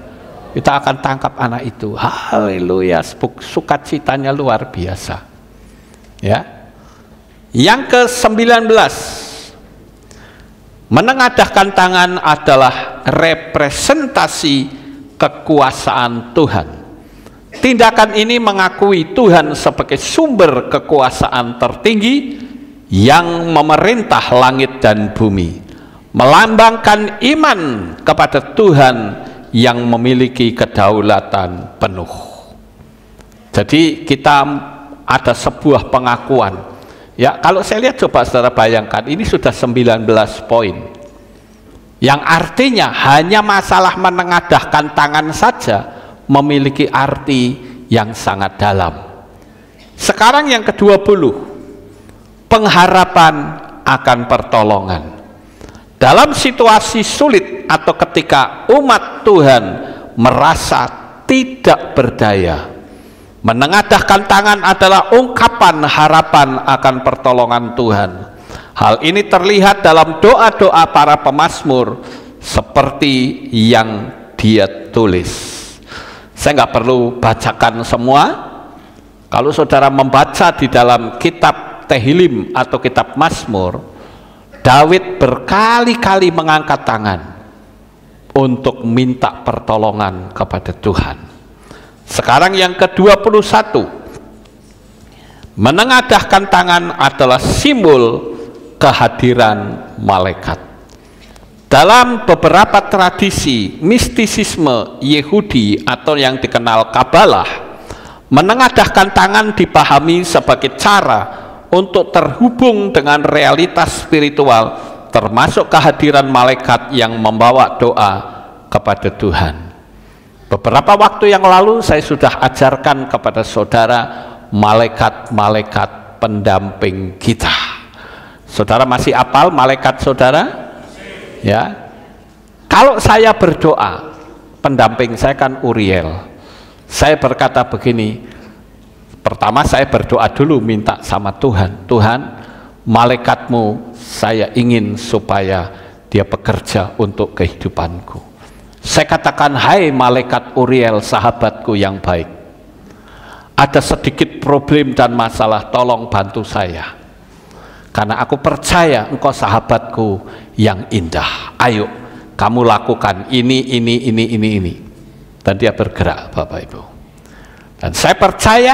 Kita akan tangkap anak itu. Haleluya, sukacitanya luar biasa. Ya. Yang ke-19, menengadahkan tangan adalah representasi kekuasaan Tuhan. Tindakan ini mengakui Tuhan sebagai sumber kekuasaan tertinggi yang memerintah langit dan bumi, melambangkan iman kepada Tuhan yang memiliki kedaulatan penuh. Jadi kita ada sebuah pengakuan. Ya, kalau saya lihat, coba saudara bayangkan, ini sudah 19 poin. Yang artinya hanya masalah menengadahkan tangan saja memiliki arti yang sangat dalam. Sekarang yang ke-20, pengharapan akan pertolongan. Dalam situasi sulit atau ketika umat Tuhan merasa tidak berdaya, menengadahkan tangan adalah ungkapan harapan akan pertolongan Tuhan. Hal ini terlihat dalam doa-doa para pemazmur seperti yang dia tulis. Saya nggak perlu bacakan semua. Kalau saudara membaca di dalam kitab Tehillim atau kitab Mazmur, Daud berkali-kali mengangkat tangan untuk minta pertolongan kepada Tuhan. Sekarang yang ke-21, menengadahkan tangan adalah simbol kehadiran malaikat. Dalam beberapa tradisi mistisisme Yahudi atau yang dikenal Kabalah, menengadahkan tangan dipahami sebagai cara untuk terhubung dengan realitas spiritual, termasuk kehadiran malaikat yang membawa doa kepada Tuhan. Beberapa waktu yang lalu saya sudah ajarkan kepada saudara malaikat-malaikat pendamping kita. Saudara masih hafal malaikat saudara? Ya. Kalau saya berdoa, pendamping saya kan Uriel. Saya berkata begini, pertama saya berdoa dulu, minta sama Tuhan, Tuhan, malaikatmu saya ingin supaya dia bekerja untuk kehidupanku. Saya katakan, hai malaikat Uriel, sahabatku yang baik, ada sedikit problem dan masalah, tolong bantu saya, karena aku percaya engkau sahabatku yang indah. Ayo kamu lakukan ini. Dan dia bergerak, Bapak Ibu. Dan saya percaya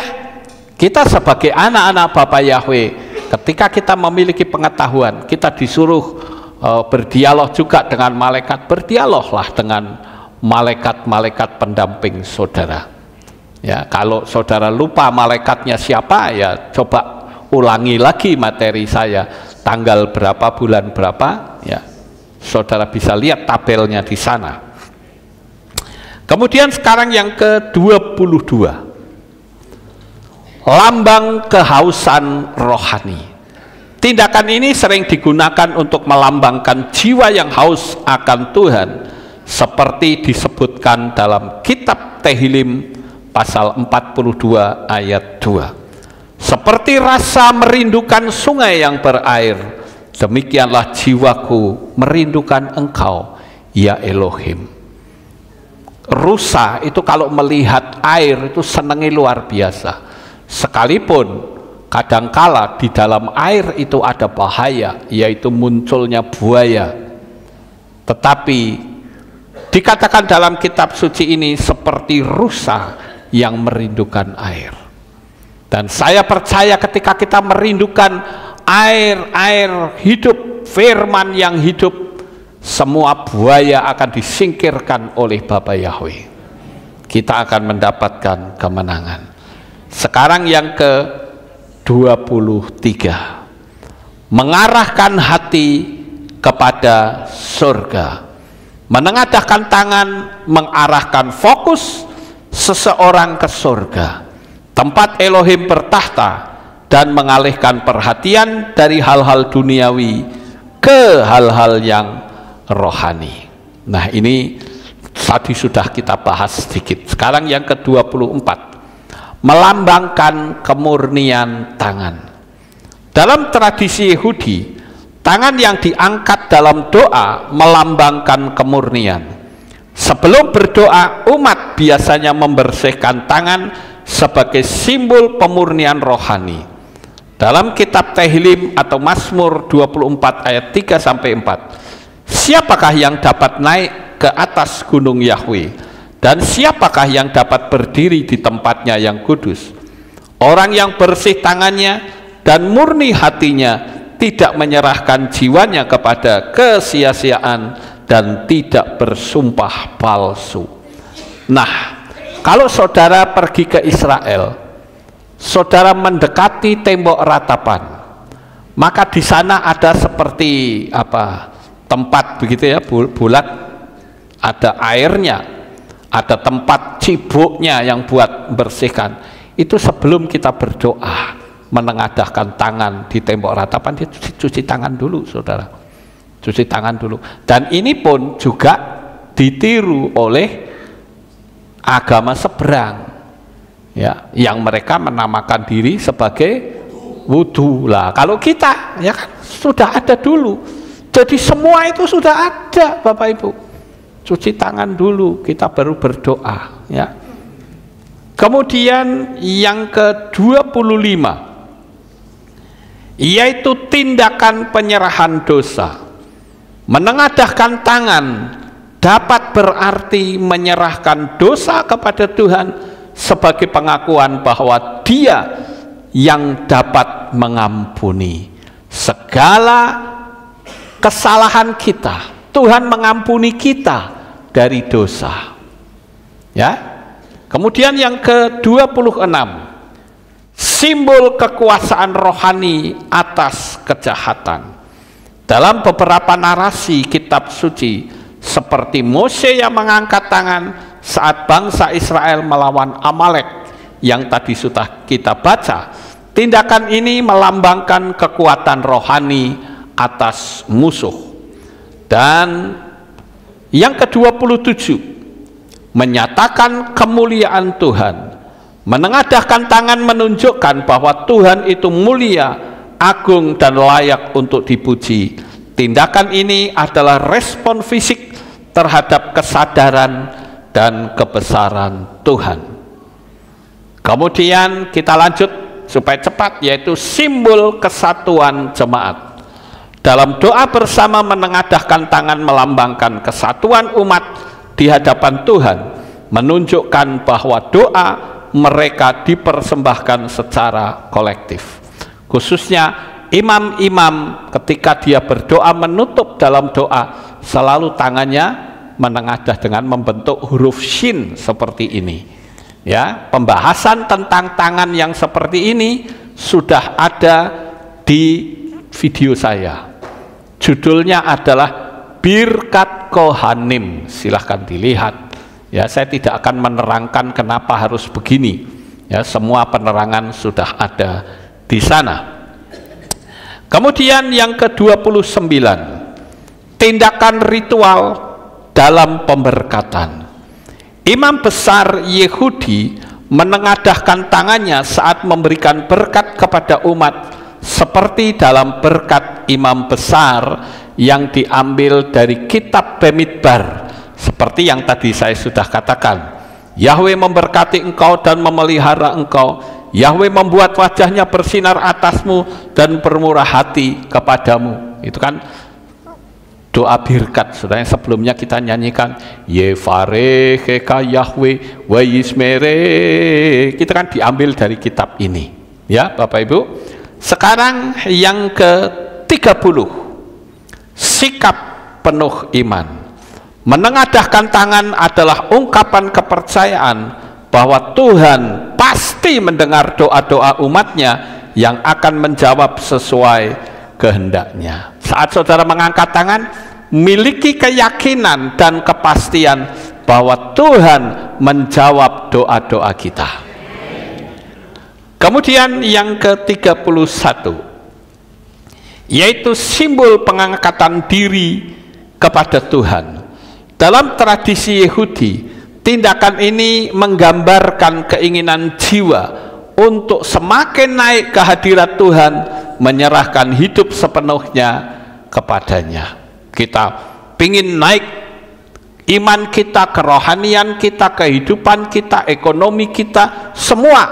kita sebagai anak-anak Bapa Yahweh, ketika kita memiliki pengetahuan, kita disuruh berdialog juga dengan malaikat. Berdialoglah dengan malaikat-malaikat pendamping saudara. Ya, kalau saudara lupa malaikatnya siapa, ya coba ulangi lagi materi saya, tanggal berapa, bulan berapa, ya saudara bisa lihat tabelnya di sana. Kemudian sekarang yang ke-22, lambang kehausan rohani. Tindakan ini sering digunakan untuk melambangkan jiwa yang haus akan Tuhan, seperti disebutkan dalam kitab Tehillim pasal 42 ayat 2. Seperti rasa merindukan sungai yang berair, demikianlah jiwaku merindukan Engkau, ya Elohim. Rusa itu kalau melihat air itu senangnya luar biasa. Sekalipun kadangkala di dalam air itu ada bahaya, yaitu munculnya buaya, tetapi dikatakan dalam kitab suci ini seperti rusa yang merindukan air. Dan saya percaya ketika kita merindukan air hidup, firman yang hidup, semua buaya akan disingkirkan oleh Bapa Yahweh. Kita akan mendapatkan kemenangan. Sekarang yang ke-23, mengarahkan hati kepada surga. Menengadahkan tangan mengarahkan fokus seseorang ke surga, tempat Elohim bertahta, dan mengalihkan perhatian dari hal-hal duniawi ke hal-hal yang rohani. Nah, ini tadi sudah kita bahas sedikit. Sekarang yang ke-24, melambangkan kemurnian tangan. Dalam tradisi Yahudi, tangan yang diangkat dalam doa melambangkan kemurnian. Sebelum berdoa, umat biasanya membersihkan tangan sebagai simbol pemurnian rohani. Dalam kitab Tehillim atau Mazmur 24 ayat 3-4, siapakah yang dapat naik ke atas gunung Yahweh, dan siapakah yang dapat berdiri di tempatnya yang kudus? Orang yang bersih tangannya dan murni hatinya, tidak menyerahkan jiwanya kepada kesia-siaan dan tidak bersumpah palsu. Nah, kalau saudara pergi ke Israel, saudara mendekati tembok ratapan, maka di sana ada seperti tempat begitu ya, bulat, ada airnya, ada tempat cibuknya yang buat bersihkan. Itu sebelum kita berdoa, menengadahkan tangan di tembok ratapan, dia cuci tangan dulu, saudara, cuci tangan dulu. Dan ini pun juga ditiru oleh agama seberang, ya, yang mereka menamakan diri sebagai wudhu. Lah kalau kita, ya kan, sudah ada dulu. Jadi semua itu sudah ada, Bapak Ibu. Cuci tangan dulu, kita baru berdoa, ya. Kemudian yang ke-25, yaitu tindakan penyerahan dosa. Menengadahkan tangan dapat berarti menyerahkan dosa kepada Tuhan sebagai pengakuan bahwa Dia yang dapat mengampuni segala kesalahan kita. Tuhan mengampuni kita dari dosa, ya. Kemudian yang ke-26, simbol kekuasaan rohani atas kejahatan. Dalam beberapa narasi kitab suci, seperti Mose yang mengangkat tangan saat bangsa Israel melawan Amalek yang tadi sudah kita baca, tindakan ini melambangkan kekuatan rohani atas musuh. Dan yang ke-27, menyatakan kemuliaan Tuhan. Menengadahkan tangan menunjukkan bahwa Tuhan itu mulia, agung, dan layak untuk dipuji. Tindakan ini adalah respon fisik terhadap kesadaran dan kebesaran Tuhan. Kemudian kita lanjut supaya cepat, yaitu simbol kesatuan jemaat. Dalam doa bersama menengadahkan tangan melambangkan kesatuan umat di hadapan Tuhan, menunjukkan bahwa doa mereka dipersembahkan secara kolektif. Khususnya imam-imam ketika dia berdoa menutup dalam doa, selalu tangannya menengadah dengan membentuk huruf shin seperti ini. Ya, pembahasan tentang tangan yang seperti ini sudah ada di video saya. Judulnya adalah Birkat Kohanim, silahkan dilihat. Ya, saya tidak akan menerangkan kenapa harus begini. Ya, semua penerangan sudah ada di sana. Kemudian yang ke-29, tindakan ritual dalam pemberkatan. Imam besar Yehudi menengadahkan tangannya saat memberikan berkat kepada umat, seperti dalam berkat imam besar yang diambil dari kitab Bemidbar, seperti yang tadi saya sudah katakan. Yahweh memberkati engkau dan memelihara engkau. Yahweh membuat wajahnya bersinar atasmu dan bermurah hati kepadamu. Itu kan doa birkat, saudara, yang sebelumnya kita nyanyikan Yevarecheka Yahweh wa yismere. Kita kan diambil dari kitab ini, ya Bapak Ibu. Sekarang yang ke-30, sikap penuh iman. Menengadahkan tangan adalah ungkapan kepercayaan bahwa Tuhan pasti mendengar doa-doa umatnya yang akan menjawab sesuai kehendaknya. Saat saudara mengangkat tangan, miliki keyakinan dan kepastian bahwa Tuhan menjawab doa-doa kita. Kemudian yang ke-31, yaitu simbol pengangkatan diri kepada Tuhan. Dalam tradisi Yahudi, tindakan ini menggambarkan keinginan jiwa untuk semakin naik ke hadirat Tuhan, menyerahkan hidup sepenuhnya kepadanya. Kita ingin naik, iman kita, kerohanian kita, kehidupan kita, ekonomi kita, semua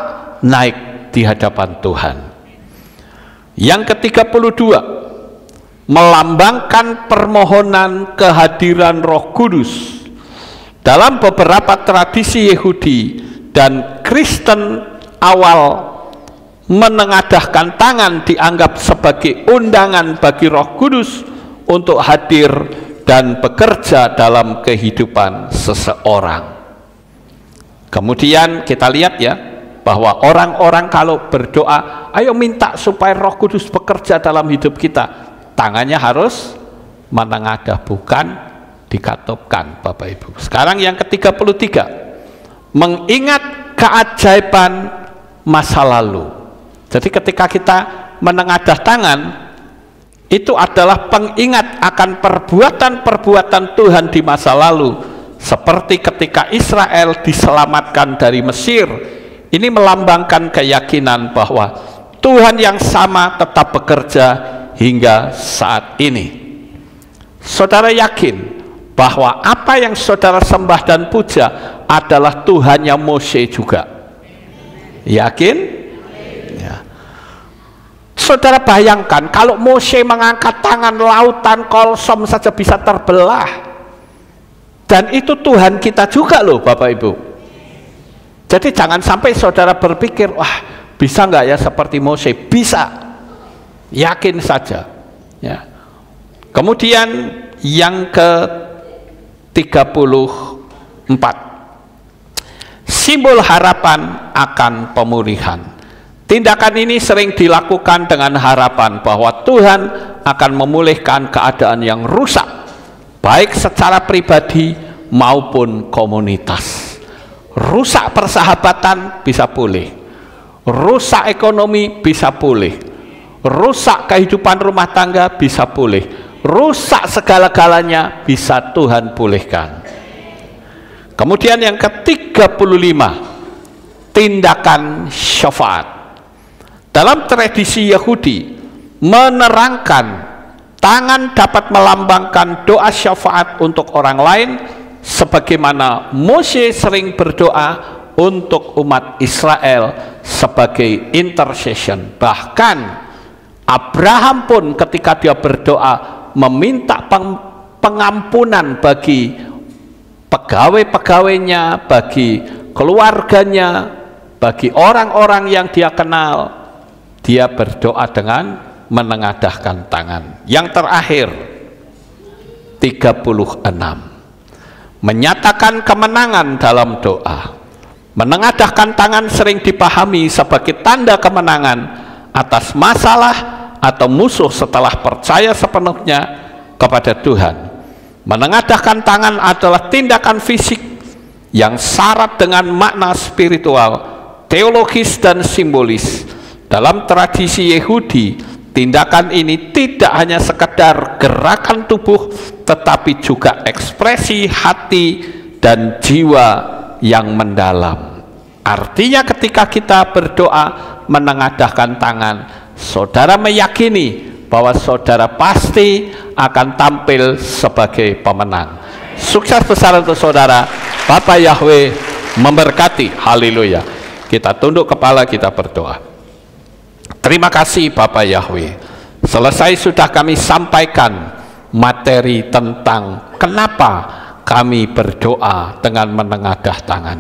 naik di hadapan Tuhan. Yang ke-32, melambangkan permohonan kehadiran Roh Kudus. Dalam beberapa tradisi Yahudi dan Kristen awal, menengadahkan tangan dianggap sebagai undangan bagi Roh Kudus untuk hadir dan bekerja dalam kehidupan seseorang. Kemudian kita lihat ya, bahwa orang-orang kalau berdoa, ayo minta supaya Roh Kudus bekerja dalam hidup kita, tangannya harus menengadah, bukan dikatupkan, Bapak Ibu. Sekarang yang ke-33, mengingat keajaiban masa lalu. Jadi ketika kita menengadah tangan, itu adalah pengingat akan perbuatan-perbuatan Tuhan di masa lalu, seperti ketika Israel diselamatkan dari Mesir. Ini melambangkan keyakinan bahwa Tuhan yang sama tetap bekerja hingga saat ini. Saudara yakin bahwa apa yang saudara sembah dan puja adalah Tuhannya Mose juga? Yakin? Ya. Saudara bayangkan kalau Mose mengangkat tangan, lautan Kolsom saja bisa terbelah, dan itu Tuhan kita juga loh, Bapak Ibu. Jadi jangan sampai saudara berpikir, wah bisa nggak ya seperti Mose? Bisa, yakin saja ya. Kemudian yang ke-34, simbol harapan akan pemulihan. Tindakan ini sering dilakukan dengan harapan bahwa Tuhan akan memulihkan keadaan yang rusak, baik secara pribadi maupun komunitas. Rusak persahabatan bisa pulih, rusak ekonomi bisa pulih, rusak kehidupan rumah tangga bisa pulih, rusak segala-galanya bisa Tuhan pulihkan. Kemudian yang ke-35, tindakan syafaat. Dalam tradisi Yahudi menerangkan tangan dapat melambangkan doa syafaat untuk orang lain, sebagaimana Mose sering berdoa untuk umat Israel sebagai intercession. Bahkan Abraham pun ketika dia berdoa meminta pengampunan bagi pegawai-pegawainya, bagi keluarganya, bagi orang-orang yang dia kenal. Dia berdoa dengan menengadahkan tangan. Yang terakhir, 36, menyatakan kemenangan dalam doa. Menengadahkan tangan sering dipahami sebagai tanda kemenangan atas masalah atau musuh setelah percaya sepenuhnya kepada Tuhan. Menengadahkan tangan adalah tindakan fisik yang syarat dengan makna spiritual, teologis, dan simbolis. Dalam tradisi Yahudi, tindakan ini tidak hanya sekedar gerakan tubuh, tetapi juga ekspresi hati dan jiwa yang mendalam. Artinya ketika kita berdoa menengadahkan tangan, saudara meyakini bahwa saudara pasti akan tampil sebagai pemenang. Sukses besar untuk saudara. Bapak Yahweh memberkati. Haleluya. Kita tunduk kepala, kita berdoa. Terima kasih Bapak Yahweh. Selesai sudah kami sampaikan materi tentang kenapa kami berdoa dengan menengadah tangan.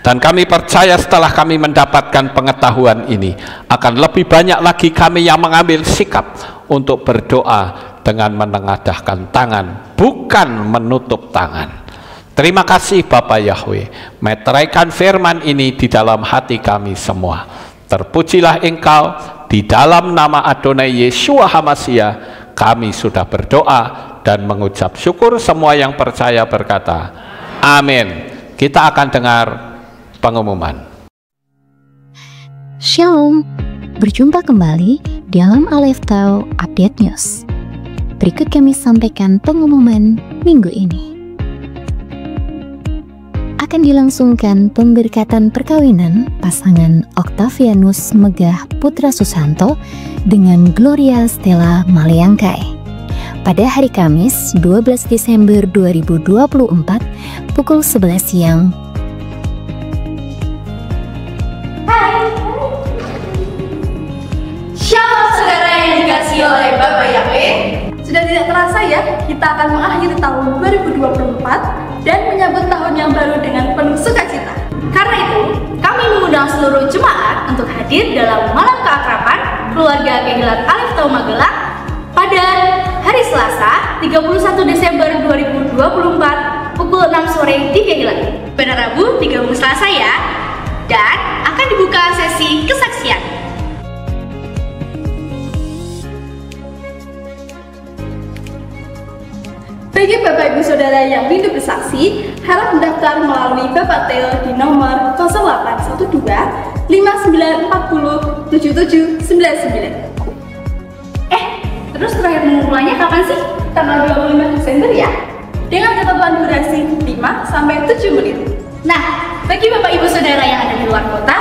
Dan kami percaya setelah kami mendapatkan pengetahuan ini, akan lebih banyak lagi kami yang mengambil sikap untuk berdoa dengan menengadahkan tangan, bukan menutup tangan. Terima kasih Bapak Yahweh, meteraikan firman ini di dalam hati kami semua. Terpujilah Engkau, di dalam nama Adonai Yeshua HaMashiach kami sudah berdoa dan mengucap syukur. Semua yang percaya berkata amin. Kita akan dengar pengumuman. Shalom, berjumpa kembali dalam Alef Tau Update News. berikut kami sampaikan pengumuman minggu ini. Akan dilangsungkan pemberkatan perkawinan pasangan Octavianus Megah Putra Susanto dengan Gloria Stella Maliangkai pada hari Kamis 12 Desember 2024 pukul 11 siang. Shalom saudara yang dikasihi oleh Bapak Yahweh. Sudah tidak terasa ya, kita akan mengakhiri tahun 2024 dan menyambut tahun yang baru dengan penuh sukacita. Karena itu, kami mengundang seluruh jemaat untuk hadir dalam malam keakraban keluarga Kehilat Alif Tau Magelang pada hari Selasa 31 Desember 2024 pukul 6 sore di Kehilat. Pada Rabu digabung Selasa ya, dan akan dibuka sesi kesaksian. Bagi Bapak Ibu Saudara yang rindu bersaksi, harap mendaftar melalui Bapak Theo di nomor 0812 5940 7799. Terus terakhir pengumpulannya kapan sih? Tanggal 25 Desember ya? Dengan catatan durasi 5-7 menit. Nah, bagi Bapak Ibu Saudara yang ada di luar kota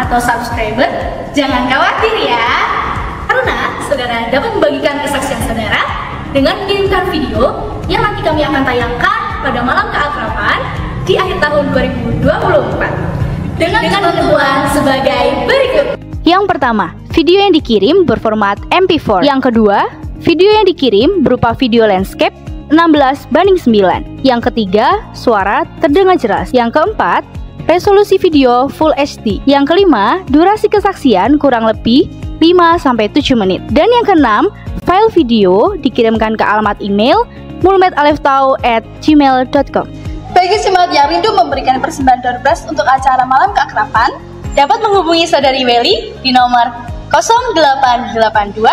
atau subscriber, jangan khawatir ya, karena saudara dapat membagikan kesaksian saudara dengan mengirimkan video yang nanti kami akan tayangkan pada malam keakraban di akhir tahun 2024 dengan ketentuan sebagai berikut. Yang pertama, video yang dikirim berformat MP4. Yang kedua, video yang dikirim berupa video landscape 16:9. Yang ketiga, suara terdengar jelas. Yang keempat, resolusi video Full HD. Yang kelima, durasi kesaksian kurang lebih 5-7 menit. Dan yang keenam, file video dikirimkan ke alamat email mulmedaliftau@gmail.com. Bagi jemaat yang rindu memberikan persembahan door prize untuk acara malam keakraban, dapat menghubungi Saudari Welly di nomor 0882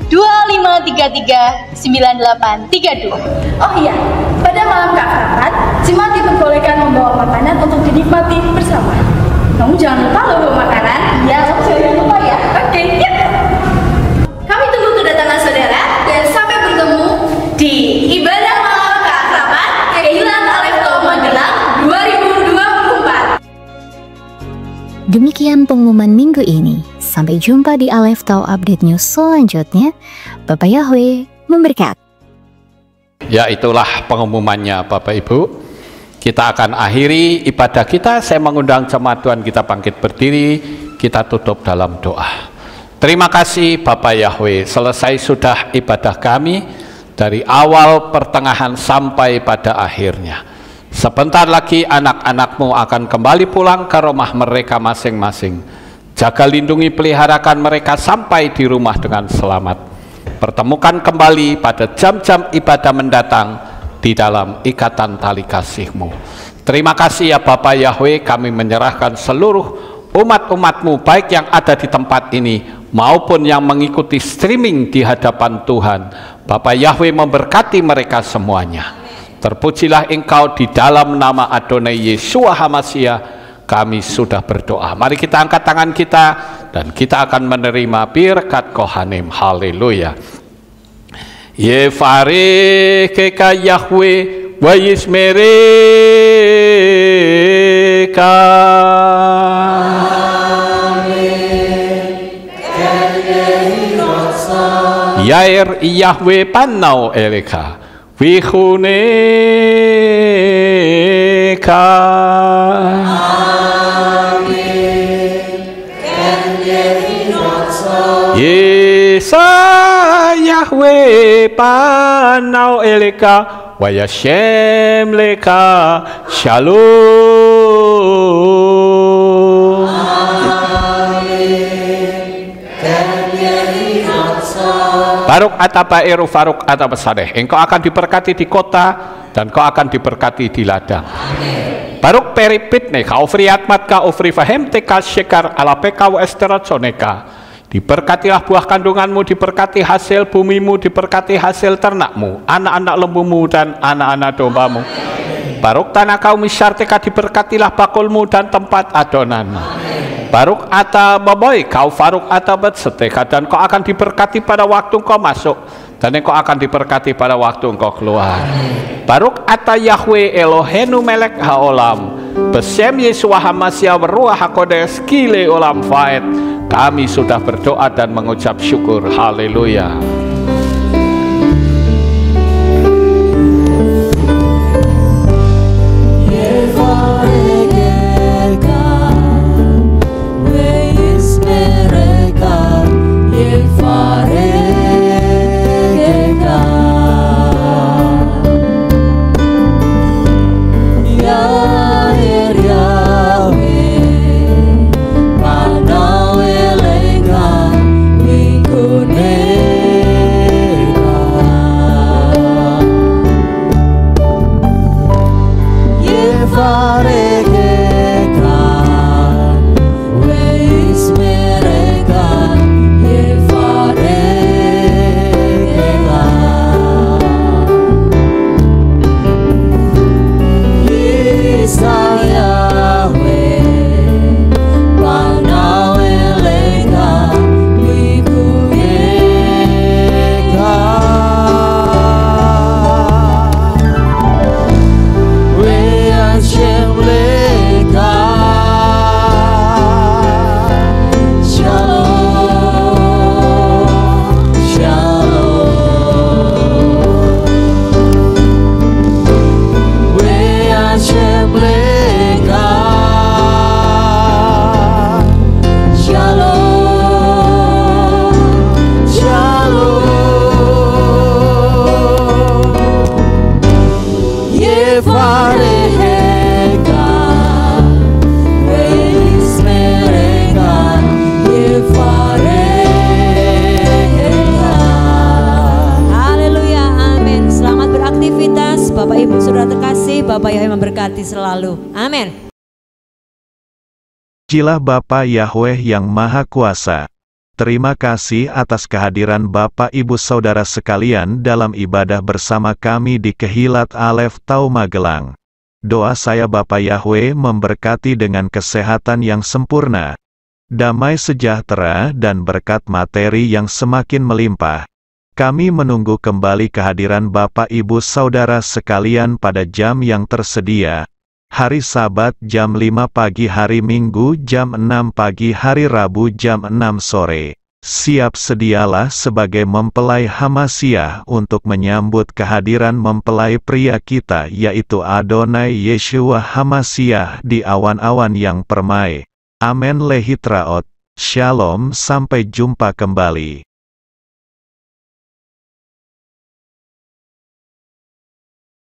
2533 9832. Oh iya, pada malam keakraban, jemaat diperbolehkan membawa makanan untuk dinikmati bersama. Kamu jangan lupa loh bawa makanan. Ya, kamu jangan lupa ya. Oke, yuk. Kami tunggu kedatangan saudara dan sampai bertemu di ibadah malam keakraban Kehilat Alif Tau Magelang 2024. Demikian pengumuman minggu ini. Sampai jumpa di Alif Tau Update News selanjutnya. Bapak Yahweh memberkati. Ya, itulah pengumumannya Bapak Ibu. Kita akan akhiri ibadah kita. Saya mengundang jemaat Tuhan kita bangkit berdiri. Kita tutup dalam doa. Terima kasih Bapak Yahweh, selesai sudah ibadah kami dari awal, pertengahan sampai pada akhirnya. Sebentar lagi anak-anak-Mu akan kembali pulang ke rumah mereka masing-masing. Jaga, lindungi, peliharakan mereka sampai di rumah dengan selamat. Pertemukan kembali pada jam-jam ibadah mendatang di dalam ikatan tali kasih-Mu. Terima kasih ya Bapak Yahweh, kami menyerahkan seluruh umat-umat-Mu baik yang ada di tempat ini maupun yang mengikuti streaming di hadapan Tuhan. Bapak Yahweh memberkati mereka semuanya. Terpujilah Engkau, di dalam nama Adonai Yeshua HaMashiach kami sudah berdoa. Mari kita angkat tangan kita dan kita akan menerima birkat Kohanim. Haleluya. Yefareh keka Yahweh wa yismereka. Yair Yahweh panau eleka wihuneka. Yesa Yahweh panau eleka wa yashem leka shalom. Baruk ataba eru faruk ataba sadeh. Engkau akan diberkati di kota dan kau akan diberkati di ladang. Baruk peripit neka ofriat matka ofri fahem teka syekar ala peka wa esteraconeka. Diberkatilah buah kandunganmu, diberkati hasil bumimu, diberkati hasil ternakmu, anak-anak lembumu dan anak-anak dombamu. Baruk tanah kaum misyarteka, diberkatilah bakulmu dan tempat adonanmu. Baruk ata baboy kau faruk ata betseteka, dan kau akan diberkati pada waktu kau masuk Dan engkau akan diberkati pada waktu engkau keluar. Baruk ata Yahweh Elohenu melek haolam, Besem Yeshua Hamasya Ruach HaKodesh Kile Olam Faed. Kami sudah berdoa dan mengucap syukur. Haleluya. Bapak Yahweh memberkati selalu. Amin. Pujilah Bapa Yahweh yang Maha Kuasa. Terima kasih atas kehadiran Bapak Ibu Saudara sekalian dalam ibadah bersama kami di Kehilat Alef Tau Magelang. Doa saya Bapa Yahweh memberkati dengan kesehatan yang sempurna, damai sejahtera dan berkat materi yang semakin melimpah. Kami menunggu kembali kehadiran Bapak Ibu Saudara sekalian pada jam yang tersedia. Hari Sabat jam 5 pagi, hari Minggu jam 6 pagi, hari Rabu jam 6 sore. Siap sedialah sebagai mempelai Hamasya untuk menyambut kehadiran mempelai pria kita yaitu Adonai Yeshua Hamasya di awan-awan yang permai. Amen lehitraot. Shalom, sampai jumpa kembali.